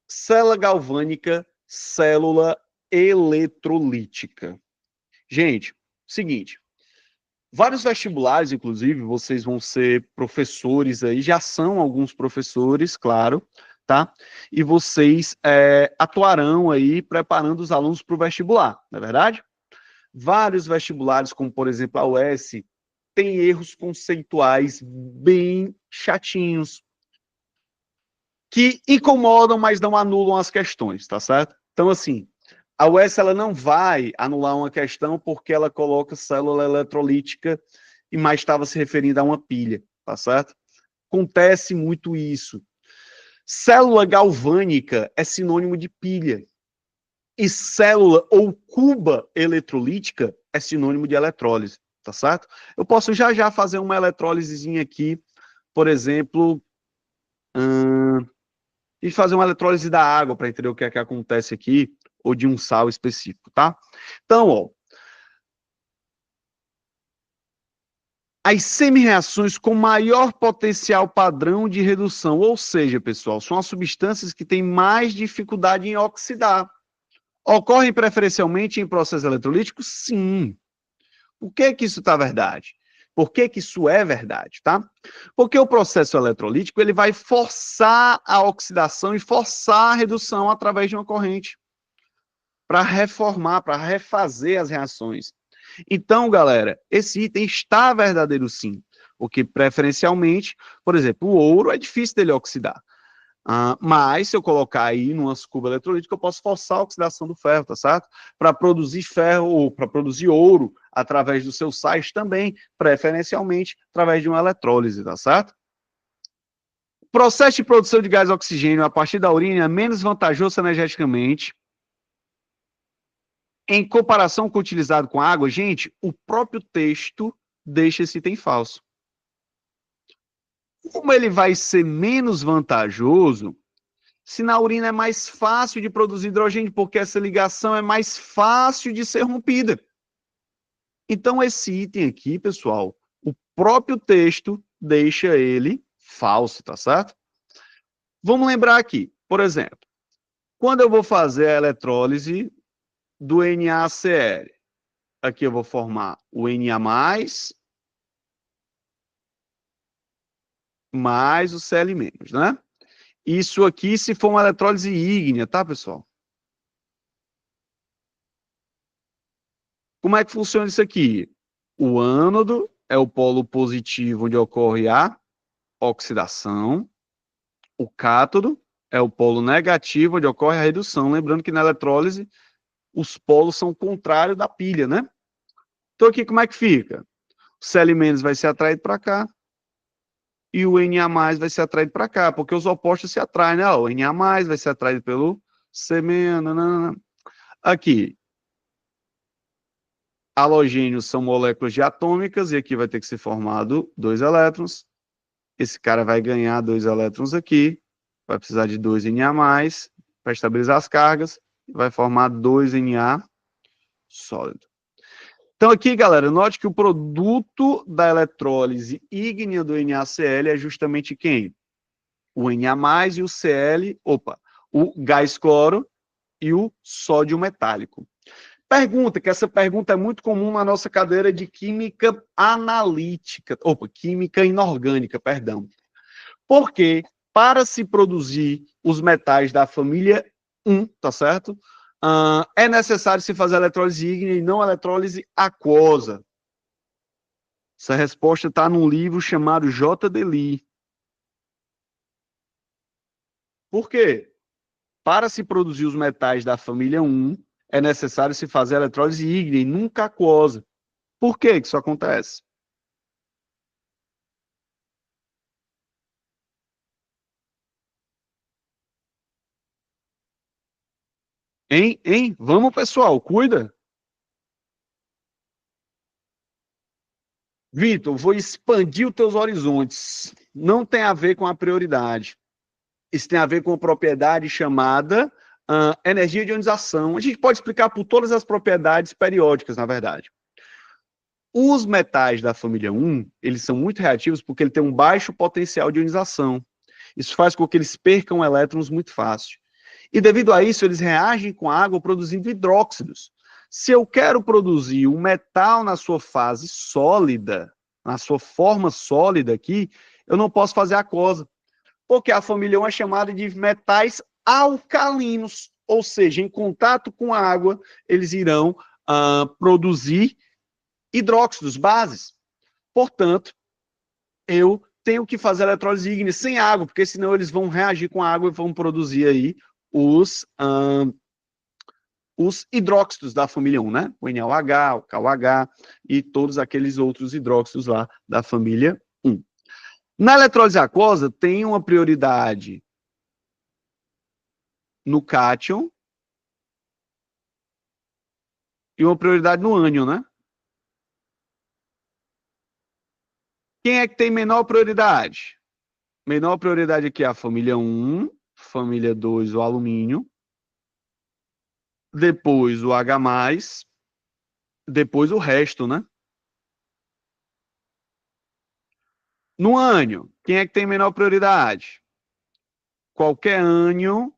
Célula galvânica, célula eletrolítica. Gente, seguinte, vários vestibulares, inclusive, vocês vão ser professores aí, já são alguns professores, claro, tá? E vocês atuarão aí preparando os alunos para o vestibular, não é verdade? Vários vestibulares, como por exemplo a UES, tem erros conceituais bem chatinhos, que incomodam, mas não anulam as questões, tá certo? Então, assim, A UES ela não vai anular uma questão porque ela coloca célula eletrolítica e mais estava se referindo a uma pilha, tá certo? Acontece muito isso. Célula galvânica é sinônimo de pilha. E célula ou cuba eletrolítica é sinônimo de eletrólise, tá certo? Eu posso já fazer uma eletrólisezinha aqui, por exemplo, e fazer uma eletrólise da água para entender o que é que acontece aqui, ou de um sal específico, tá? Então, ó, as semi-reações com maior potencial padrão de redução, ou seja, pessoal, são as substâncias que têm mais dificuldade em oxidar. Ocorrem preferencialmente em processos eletrolíticos? Sim. Por que isso está verdade? Por que isso é verdade, tá? Porque o processo eletrolítico ele vai forçar a oxidação e forçar a redução através de uma corrente para reformar, para refazer as reações. Então, galera, esse item está verdadeiro sim, porque preferencialmente, por exemplo, o ouro é difícil dele oxidar. Mas se eu colocar aí numa cuba eletrolítica, eu posso forçar a oxidação do ferro, tá certo? Para produzir ferro ou para produzir ouro através dos seus sais também, preferencialmente através de uma eletrólise, tá certo? O processo de produção de gás oxigênio a partir da urina é menos vantajoso energeticamente em comparação com o utilizado com água. Gente, o próprio texto deixa esse item falso. Como ele vai ser menos vantajoso se na urina é mais fácil de produzir hidrogênio, porque essa ligação é mais fácil de ser rompida. Então, esse item aqui, pessoal, o próprio texto deixa ele falso, tá certo? Vamos lembrar aqui, por exemplo, quando eu vou fazer a eletrólise do NaCl, aqui eu vou formar o Na+, mais o Cl-, né? Isso aqui se for uma eletrólise ígnea, tá, pessoal? Como é que funciona isso aqui? O ânodo é o polo positivo onde ocorre a oxidação. O cátodo é o polo negativo onde ocorre a redução. Lembrando que na eletrólise os polos são contrários da pilha, né? Então aqui como é que fica? O Cl- vai ser atraído para cá e o Na+ vai ser atraído para cá, porque os opostos se atraem, né? O Na+ vai ser atraído pelo C-. Nanana. Aqui, halogênios são moléculas diatômicas e aqui vai ter que ser formado 2 elétrons. Esse cara vai ganhar 2 elétrons aqui, vai precisar de 2 Na+, para estabilizar as cargas, vai formar 2 Na sólido. Então aqui, galera, note que o produto da eletrólise ígnea do NaCl é justamente quem? O Na+ e o Cl, o gás cloro e o sódio metálico. Pergunta, que essa pergunta é muito comum na nossa cadeira de química analítica, química inorgânica, perdão. Porque para se produzir os metais da família 1, tá certo? É necessário se fazer eletrólise ígnea e não eletrólise aquosa. Essa resposta está num livro chamado J. Dely. Por quê? Para se produzir os metais da família 1, é necessário se fazer eletrólise ígnea e nunca aquosa. Por que isso acontece? Hein? Vamos, pessoal, cuida. Vitor, vou expandir os teus horizontes. Não tem a ver com a prioridade. Isso tem a ver com uma propriedade chamada energia de ionização. A gente pode explicar por todas as propriedades periódicas, na verdade. Os metais da família 1, eles são muito reativos porque ele tem um baixo potencial de ionização. Isso faz com que eles percam elétrons muito fácil. E devido a isso, eles reagem com a água produzindo hidróxidos. Se eu quero produzir um metal na sua fase sólida, na sua forma sólida aqui, eu não posso fazer aquosa, porque a família 1 é chamada de metais alcalinos, ou seja, em contato com a água, eles irão produzir hidróxidos, bases. Portanto, eu tenho que fazer eletrólise ígnea sem água, porque senão eles vão reagir com a água e vão produzir aí os os hidróxidos da família 1, né? O NaOH, o KOH e todos aqueles outros hidróxidos lá da família 1. Na eletrólise aquosa, tem uma prioridade no cátion e uma prioridade no ânion, né? Quem é que tem menor prioridade? Menor prioridade aqui é a família 1, família 2, o alumínio, depois o H+, depois o resto, né? No ânion, quem é que tem menor prioridade? Qualquer ânion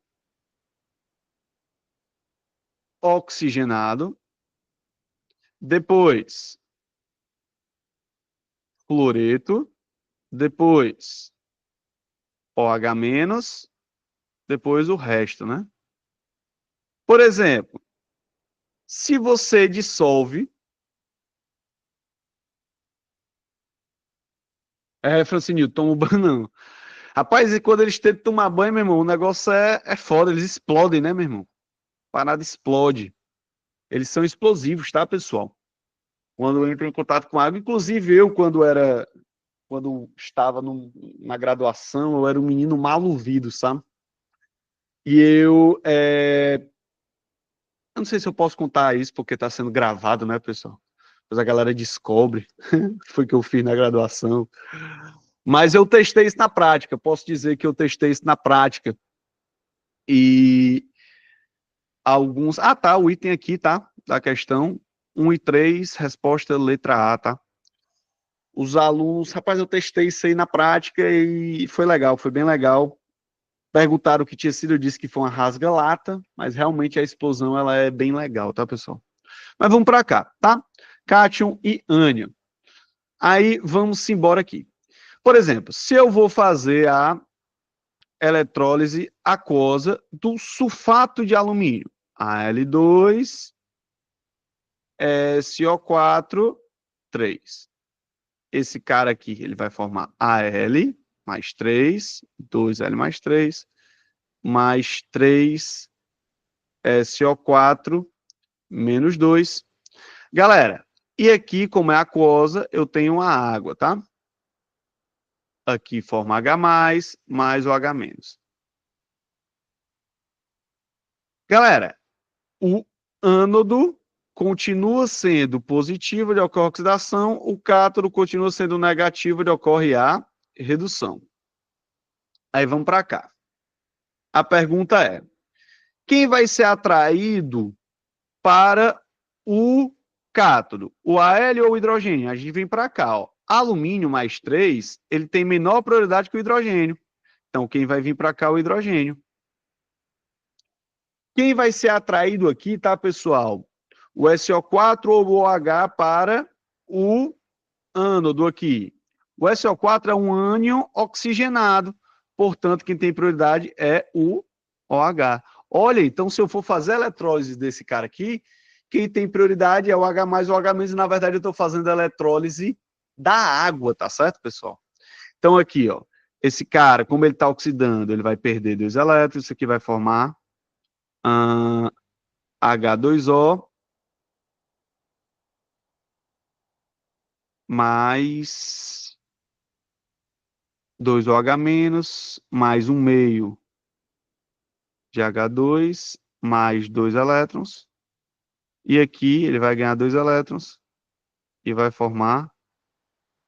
oxigenado, depois fluoreto, depois OH-, depois o resto, né? Por exemplo, se você dissolve... Francinho, toma um banho não. Rapaz, e quando eles tentam tomar banho, meu irmão, o negócio é foda, eles explodem, né, meu irmão? Parada explode. Eles são explosivos, tá, pessoal? Quando entram em contato com água, inclusive eu, quando estava na graduação, eu era um menino mal ouvido, sabe? E eu não sei se eu posso contar isso, porque está sendo gravado, né, pessoal? Depois a galera descobre o que foi que eu fiz na graduação. Mas eu testei isso na prática, posso dizer que eu testei isso na prática. E alguns... Ah, tá, o item aqui, tá? Da questão 1 e 3, resposta letra A, tá? Os alunos... Rapaz, eu testei isso aí na prática e foi legal, foi bem legal. Perguntaram o que tinha sido, eu disse que foi uma rasga-lata, mas realmente a explosão ela é bem legal, tá, pessoal? Mas vamos para cá, tá? Cátion e ânion. Aí vamos embora aqui. Por exemplo, se eu vou fazer a eletrólise aquosa do sulfato de alumínio, Al2, SO4, 3. Esse cara aqui, ele vai formar Al mais 3, 2L mais 3, mais 3 SO4 menos 2. Galera, e aqui, como é aquosa, eu tenho a água, tá? Aqui forma H+, mais o H-. Galera, o ânodo continua sendo positivo de ocorre oxidação, o cátodo continua sendo negativo de ocorre a redução. Aí vamos para cá. A pergunta é, quem vai ser atraído para o cátodo? O Al ou o hidrogênio? A gente vem para cá, ó. Alumínio mais 3, ele tem menor prioridade que o hidrogênio. Então, quem vai vir para cá é o hidrogênio. Quem vai ser atraído aqui, tá, pessoal? O SO4 ou o OH para o ânodo aqui. O SO4 é um ânion oxigenado, portanto, quem tem prioridade é o OH. Olha, então, se eu for fazer a eletrólise desse cara aqui, quem tem prioridade é o H+, o H-, e na verdade eu estou fazendo a eletrólise da água, tá certo, pessoal? Então, aqui, ó, esse cara, como ele está oxidando, ele vai perder 2 elétrons, isso aqui vai formar H2O mais 2OH-, mais 1/2 de H2, mais 2 elétrons. E aqui ele vai ganhar 2 elétrons e vai formar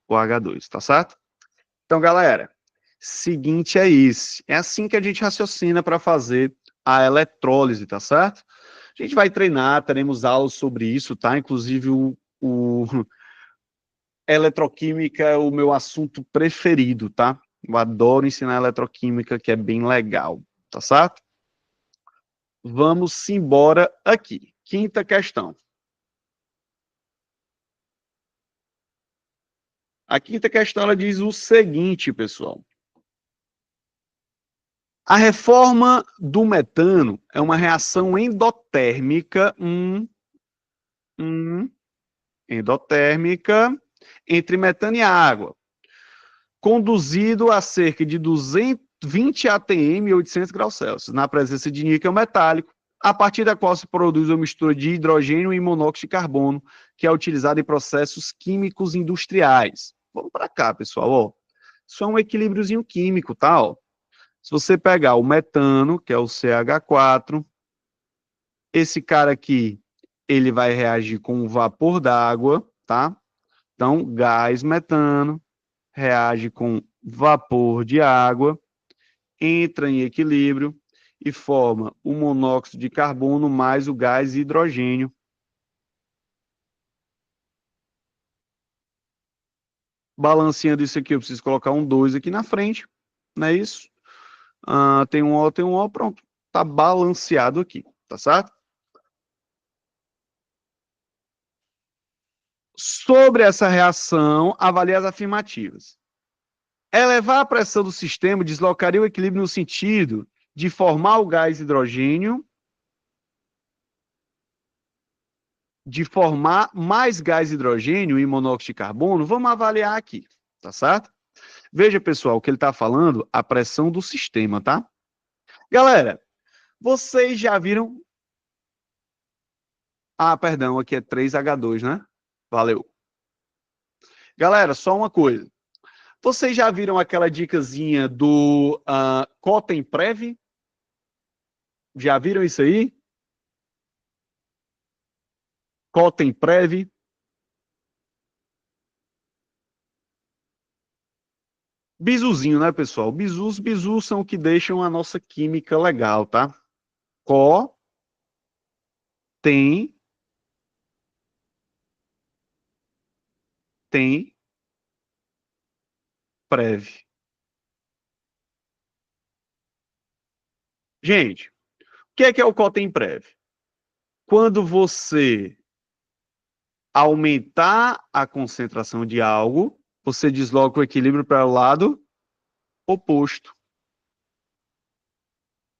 o H2, tá certo? Então, galera, seguinte é esse. É assim que a gente raciocina para fazer a eletrólise, tá certo? A gente vai treinar, teremos aulas sobre isso, tá? Inclusive eletroquímica é o meu assunto preferido, tá? Eu adoro ensinar eletroquímica, que é bem legal, tá certo? Vamos embora aqui. Quinta questão. A quinta questão ela diz o seguinte, pessoal. A reforma do metano é uma reação endotérmica, endotérmica entre metano e água, conduzido a cerca de 220 atm e 800 graus Celsius, na presença de níquel metálico a partir da qual se produz uma mistura de hidrogênio e monóxido de carbono, que é utilizada em processos químicos industriais. Vamos para cá, pessoal, ó. Isso é um equilíbriozinho químico, tá? Ó. Se você pegar o metano, que é o CH4, esse cara aqui, ele vai reagir com o vapor d'água, tá? Então, gás metano reage com vapor de água, entra em equilíbrio e forma o monóxido de carbono mais o gás hidrogênio. Balanceando isso aqui, eu preciso colocar um 2 aqui na frente, não é isso? Tem um O, pronto. Tá balanceado aqui, tá certo? Sobre essa reação, avalie as afirmativas. Elevar a pressão do sistema deslocaria o equilíbrio no sentido de formar o gás hidrogênio, de formar mais gás hidrogênio e monóxido de carbono. Vamos avaliar aqui, tá certo? Veja, pessoal, o que ele está falando, a pressão do sistema, tá? Galera, vocês já viram... perdão, aqui é 3H2, né? Valeu. Galera, só uma coisa. Vocês já viram aquela dicasinha do Cotemprev? Já viram isso aí? Cotemprev. Bisuzinho, né, pessoal? Bisus são o que deixam a nossa química legal, tá? Co, tem, prev. Gente, o que é o Cotemprev? Quando você aumentar a concentração de algo, você desloca o equilíbrio para o lado oposto.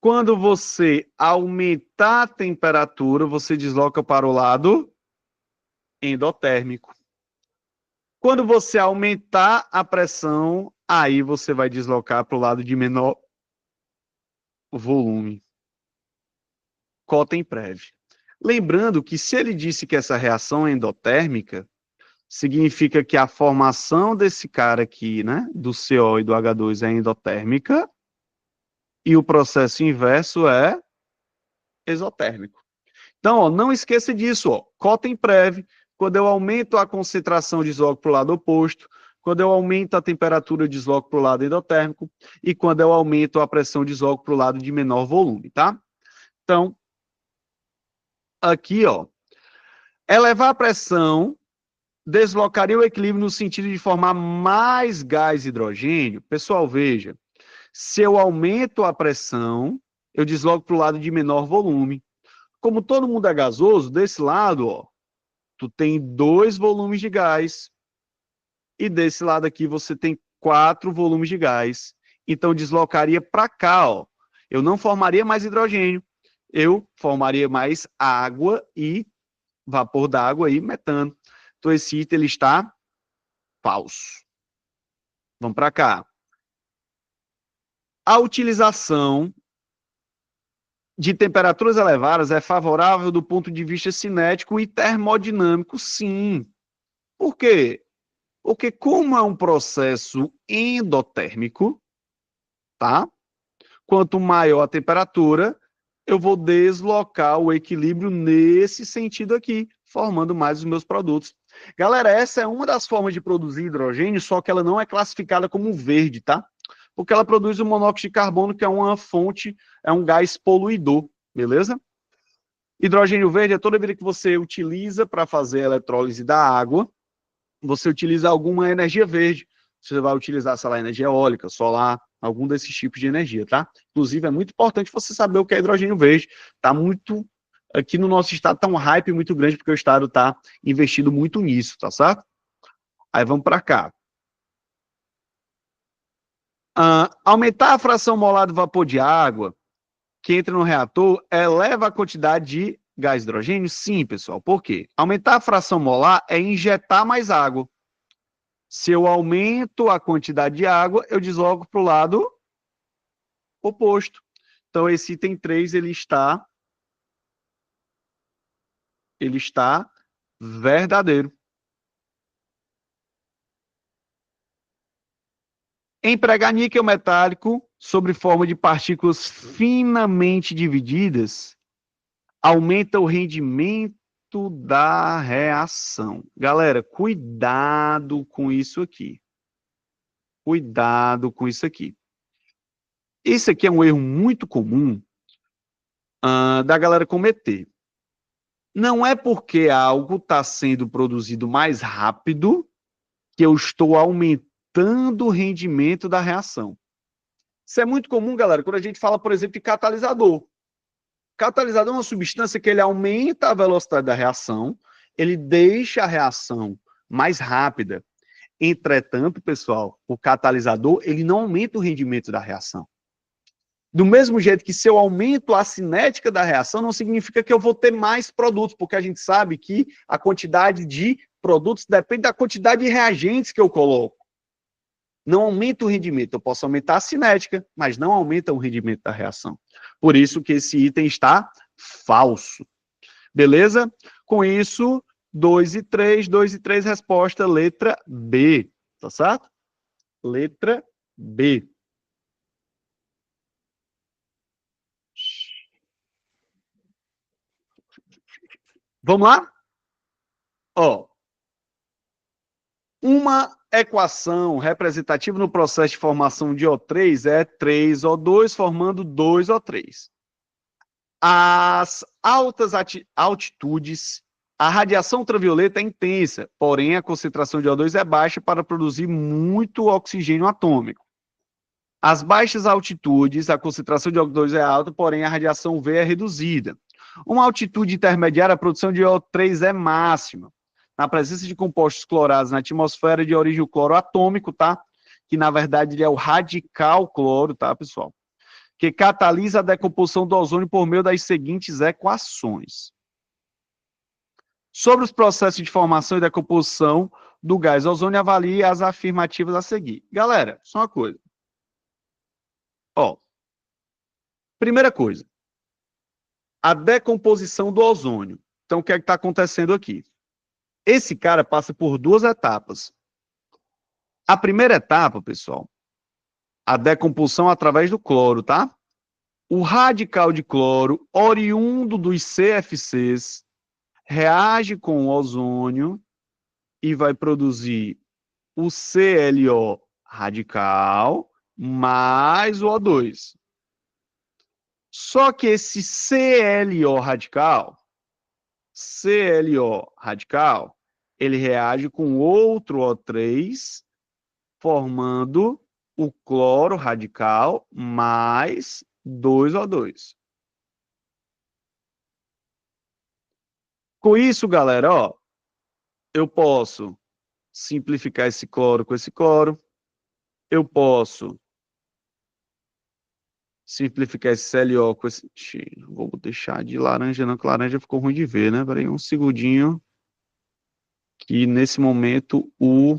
Quando você aumentar a temperatura, você desloca para o lado endotérmico. Quando você aumentar a pressão, aí você vai deslocar para o lado de menor volume. Cotemprev. Lembrando que se ele disse que essa reação é endotérmica, significa que a formação desse cara aqui, né, do CO e do H2 é endotérmica e o processo inverso é exotérmico. Então, ó, não esqueça disso, ó. Cotemprev, quando eu aumento a concentração, desloco para o lado oposto. Quando eu aumento a temperatura, desloco para o lado endotérmico. E quando eu aumento a pressão, desloco para o lado de menor volume, tá? Então, aqui, ó, elevar a pressão deslocaria o equilíbrio no sentido de formar mais gás hidrogênio. Pessoal, veja, se eu aumento a pressão, eu desloco para o lado de menor volume. Como todo mundo é gasoso, desse lado, ó, tu tem 2 volumes de gás. E desse lado aqui você tem 4 volumes de gás. Então, deslocaria para cá, ó. Eu não formaria mais hidrogênio. Eu formaria mais água e vapor d'água e metano. Então, esse item ele está falso. Vamos para cá. A utilização de temperaturas elevadas é favorável do ponto de vista cinético e termodinâmico, sim. Por quê? Porque como é um processo endotérmico, tá? Quanto maior a temperatura, eu vou deslocar o equilíbrio nesse sentido aqui, formando mais os meus produtos. Galera, essa é uma das formas de produzir hidrogênio, só que ela não é classificada como verde, tá? Porque ela produz o monóxido de carbono, que é uma fonte, é um gás poluidor, beleza? Hidrogênio verde é toda vida que você utiliza para fazer a eletrólise da água, você utiliza alguma energia verde. Você vai utilizar, sei lá, energia eólica, solar, algum desses tipos de energia, tá? Inclusive, é muito importante você saber o que é hidrogênio verde. Tá muito... Aqui no nosso estado tá um hype muito grande, porque o estado tá investindo muito nisso, tá certo? Aí vamos para cá. Aumentar a fração molar do vapor de água que entra no reator eleva a quantidade de gás hidrogênio? Sim, pessoal. Por quê? Aumentar a fração molar é injetar mais água. Se eu aumento a quantidade de água, eu desloco para o lado oposto. Então, esse item 3, ele está ele está verdadeiro. Empregar níquel metálico sobre forma de partículas finamente divididas aumenta o rendimento da reação. Galera, cuidado com isso aqui. Cuidado com isso aqui. Isso aqui é um erro muito comum da galera cometer. Não é porque algo está sendo produzido mais rápido que eu estou aumentando o rendimento da reação. Isso é muito comum, galera, quando a gente fala, por exemplo, de catalisador. Catalisador é uma substância que ele aumenta a velocidade da reação, ele deixa a reação mais rápida. Entretanto, pessoal, o catalisador, ele não aumenta o rendimento da reação. Do mesmo jeito que se eu aumento a cinética da reação, não significa que eu vou ter mais produtos, porque a gente sabe que a quantidade de produtos depende da quantidade de reagentes que eu coloco. Não aumenta o rendimento. Eu posso aumentar a cinética, mas não aumenta o rendimento da reação. Por isso que esse item está falso. Beleza? Com isso, 2 e 3, resposta letra B. Tá certo? Letra B. Vamos lá? Ó, uma equação representativa no processo de formação de O3 é 3O2 formando 2O3. Às altas altitudes, a radiação ultravioleta é intensa, porém a concentração de O2 é baixa para produzir muito oxigênio atômico. Às baixas altitudes, a concentração de O2 é alta, porém a radiação UV é reduzida. Uma altitude intermediária, a produção de O3 é máxima. Na presença de compostos clorados na atmosfera de origem cloro atômico, tá? Que na verdade ele é o radical cloro, tá, pessoal? Que catalisa a decomposição do ozônio por meio das seguintes equações. Sobre os processos de formação e decomposição do gás ozônio, avalie as afirmativas a seguir. Galera, só uma coisa. Ó, primeira coisa, a decomposição do ozônio. Então, o que é que está acontecendo aqui? Esse cara passa por duas etapas. A primeira etapa, pessoal, a decomposição através do cloro, tá? O radical de cloro, oriundo dos CFCs, reage com o ozônio e vai produzir o CLO radical mais o O2. Só que esse CLO radical, ele reage com outro O3, formando o cloro radical mais 2O2. Com isso, galera, ó, eu posso simplificar esse cloro com esse cloro, eu posso simplificar esse CLO com esse... Vou deixar de laranja não, que laranja ficou ruim de ver, né? Peraí, um segundinho. Que nesse momento o...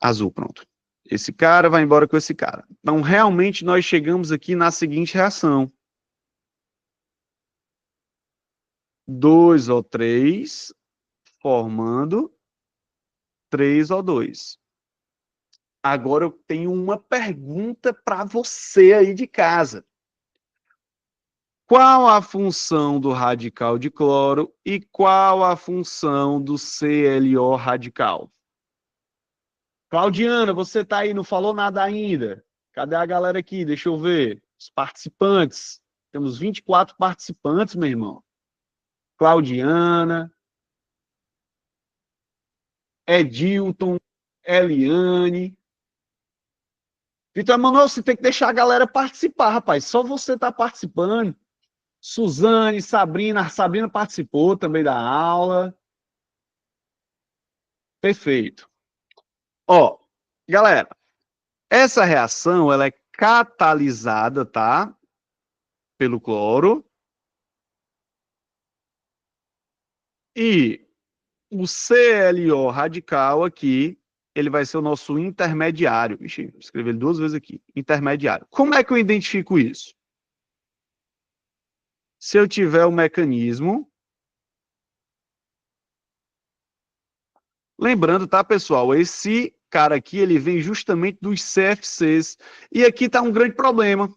azul, pronto. Esse cara vai embora com esse cara. Então, realmente, nós chegamos aqui na seguinte reação. 2O3 formando 3O2. Agora eu tenho uma pergunta para você aí de casa. Qual a função do radical de cloro e qual a função do CLO radical? Claudiana, você tá aí, não falou nada ainda. Cadê a galera aqui? Deixa eu ver. Os participantes. Temos 24 participantes, meu irmão. Claudiana, Edilton, Eliane. Vitor Emanuel, você tem que deixar a galera participar, rapaz. Só você tá participando. Suzane, Sabrina. A Sabrina participou também da aula. Perfeito. Ó, galera, essa reação, ela é catalisada, tá? Pelo cloro. E o CLO radical aqui, ele vai ser o nosso intermediário. Ixi, escrevi ele duas vezes aqui. Intermediário. Como é que eu identifico isso? se eu tiver o mecanismo. Lembrando, tá, pessoal? Esse cara aqui, ele vem justamente dos CFCs. E aqui está um grande problema.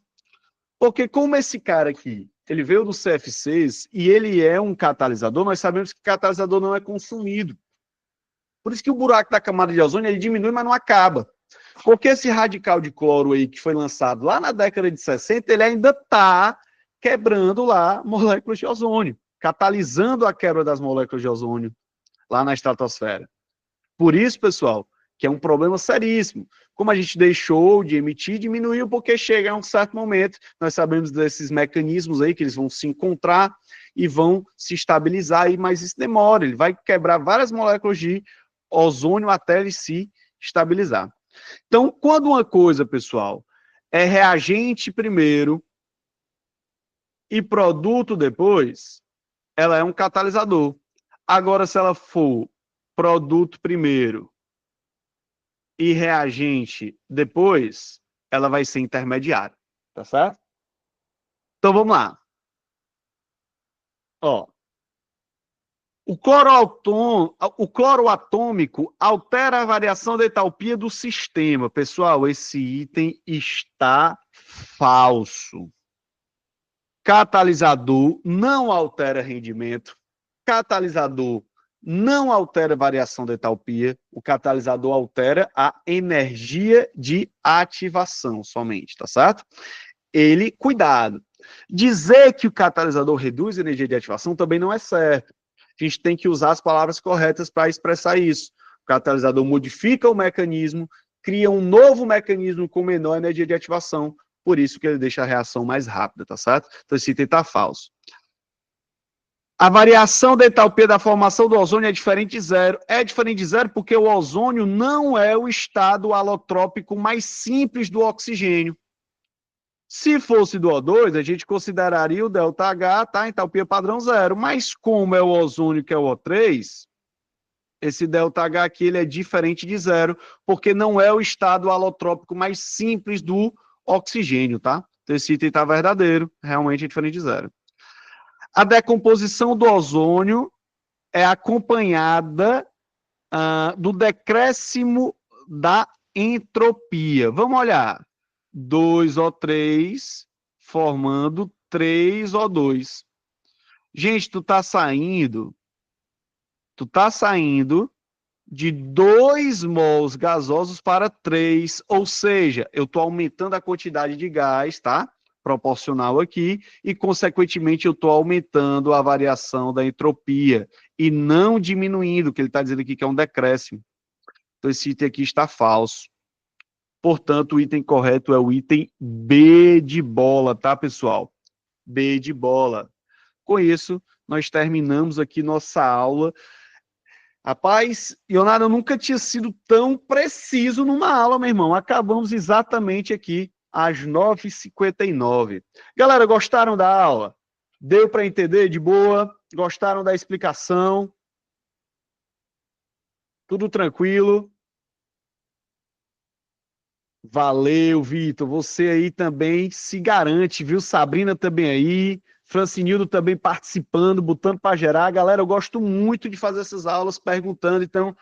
Porque como esse cara aqui, ele veio dos CFCs e ele é um catalisador, nós sabemos que catalisador não é consumido. Por isso que o buraco da camada de ozônio, ele diminui, mas não acaba. Porque esse radical de cloro aí, que foi lançado lá na década de 60, ele ainda está quebrando lá moléculas de ozônio, catalisando a quebra das moléculas de ozônio lá na estratosfera. Por isso, pessoal, que é um problema seríssimo. Como a gente deixou de emitir, diminuiu porque chega a um certo momento, nós sabemos desses mecanismos aí, que eles vão se encontrar e vão se estabilizar, aí, mas isso demora, ele vai quebrar várias moléculas de ozônio até ele se estabilizar. Então, quando uma coisa, pessoal, é reagente primeiro e produto depois, ela é um catalisador. Agora, se ela for produto primeiro e reagente depois, ela vai ser intermediária, tá certo? Então vamos lá. Ó, o cloro atômico altera a variação da entalpia do sistema. Pessoal, esse item está falso. Catalisador não altera rendimento. Catalisador não altera variação da entalpia. O catalisador altera a energia de ativação somente, tá certo? Ele, cuidado. Dizer que o catalisador reduz a energia de ativação também não é certo. A gente tem que usar as palavras corretas para expressar isso. O catalisador modifica o mecanismo, cria um novo mecanismo com menor energia de ativação, por isso que ele deixa a reação mais rápida, tá certo? Então esse item está falso. A variação da entalpia da formação do ozônio é diferente de zero. É diferente de zero porque o ozônio não é o estado alotrópico mais simples do oxigênio. Se fosse do O2, a gente consideraria o ΔH, tá? Entalpia padrão zero. Mas como é o ozônio que é o O3, esse ΔH aqui ele é diferente de zero, porque não é o estado alotrópico mais simples do oxigênio, tá? Então esse item está verdadeiro, realmente é diferente de zero. A decomposição do ozônio é acompanhada do decréscimo da entropia. Vamos olhar. 2O3 formando 3O2. Gente, tu tá saindo de 2 mols gasosos para 3, ou seja, eu estou aumentando a quantidade de gás, tá? Proporcional aqui, e consequentemente eu estou aumentando a variação da entropia, e não diminuindo, que ele está dizendo aqui que é um decréscimo. Então esse item aqui está falso. Portanto, o item correto é o item B de bola, tá, pessoal? B de bola. Com isso, nós terminamos aqui nossa aula. Rapaz, Leonardo, eu nunca tinha sido tão preciso numa aula, meu irmão. Acabamos exatamente aqui às 9h59. Galera, gostaram da aula? Deu para entender de boa? Gostaram da explicação? Tudo tranquilo? Valeu, Vitor. Você aí também se garante, viu? Sabrina também aí. Francinildo também participando, botando para gerar. Galera, eu gosto muito de fazer essas aulas perguntando. Então,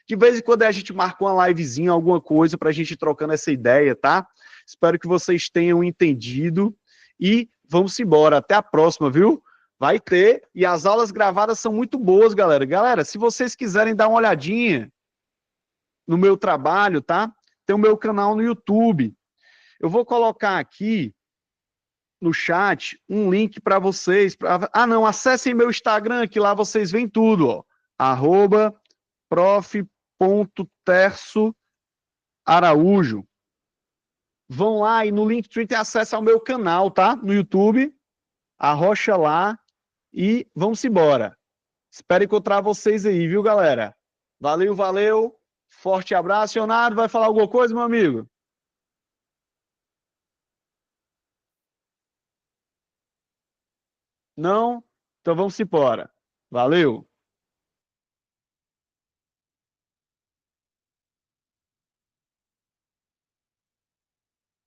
de vez em quando a gente marca uma livezinha, alguma coisa, para a gente ir trocando essa ideia, tá? Espero que vocês tenham entendido. E vamos embora. Até a próxima, viu? Vai ter. E as aulas gravadas são muito boas, galera. Galera, se vocês quiserem dar uma olhadinha no meu trabalho, tá? Tem o meu canal no YouTube. Eu vou colocar aqui no chat um link para vocês. Ah, não, acessem meu Instagram, que lá vocês veem tudo, ó. @prof.terçoaraújo. Vão lá e no Linktree tem acesso ao meu canal, tá? No YouTube. Arrocha lá e vamos embora. Espero encontrar vocês aí, viu, galera? Valeu, valeu. Forte abraço. Leonardo, vai falar alguma coisa, meu amigo? Não? Então vamos embora. Valeu!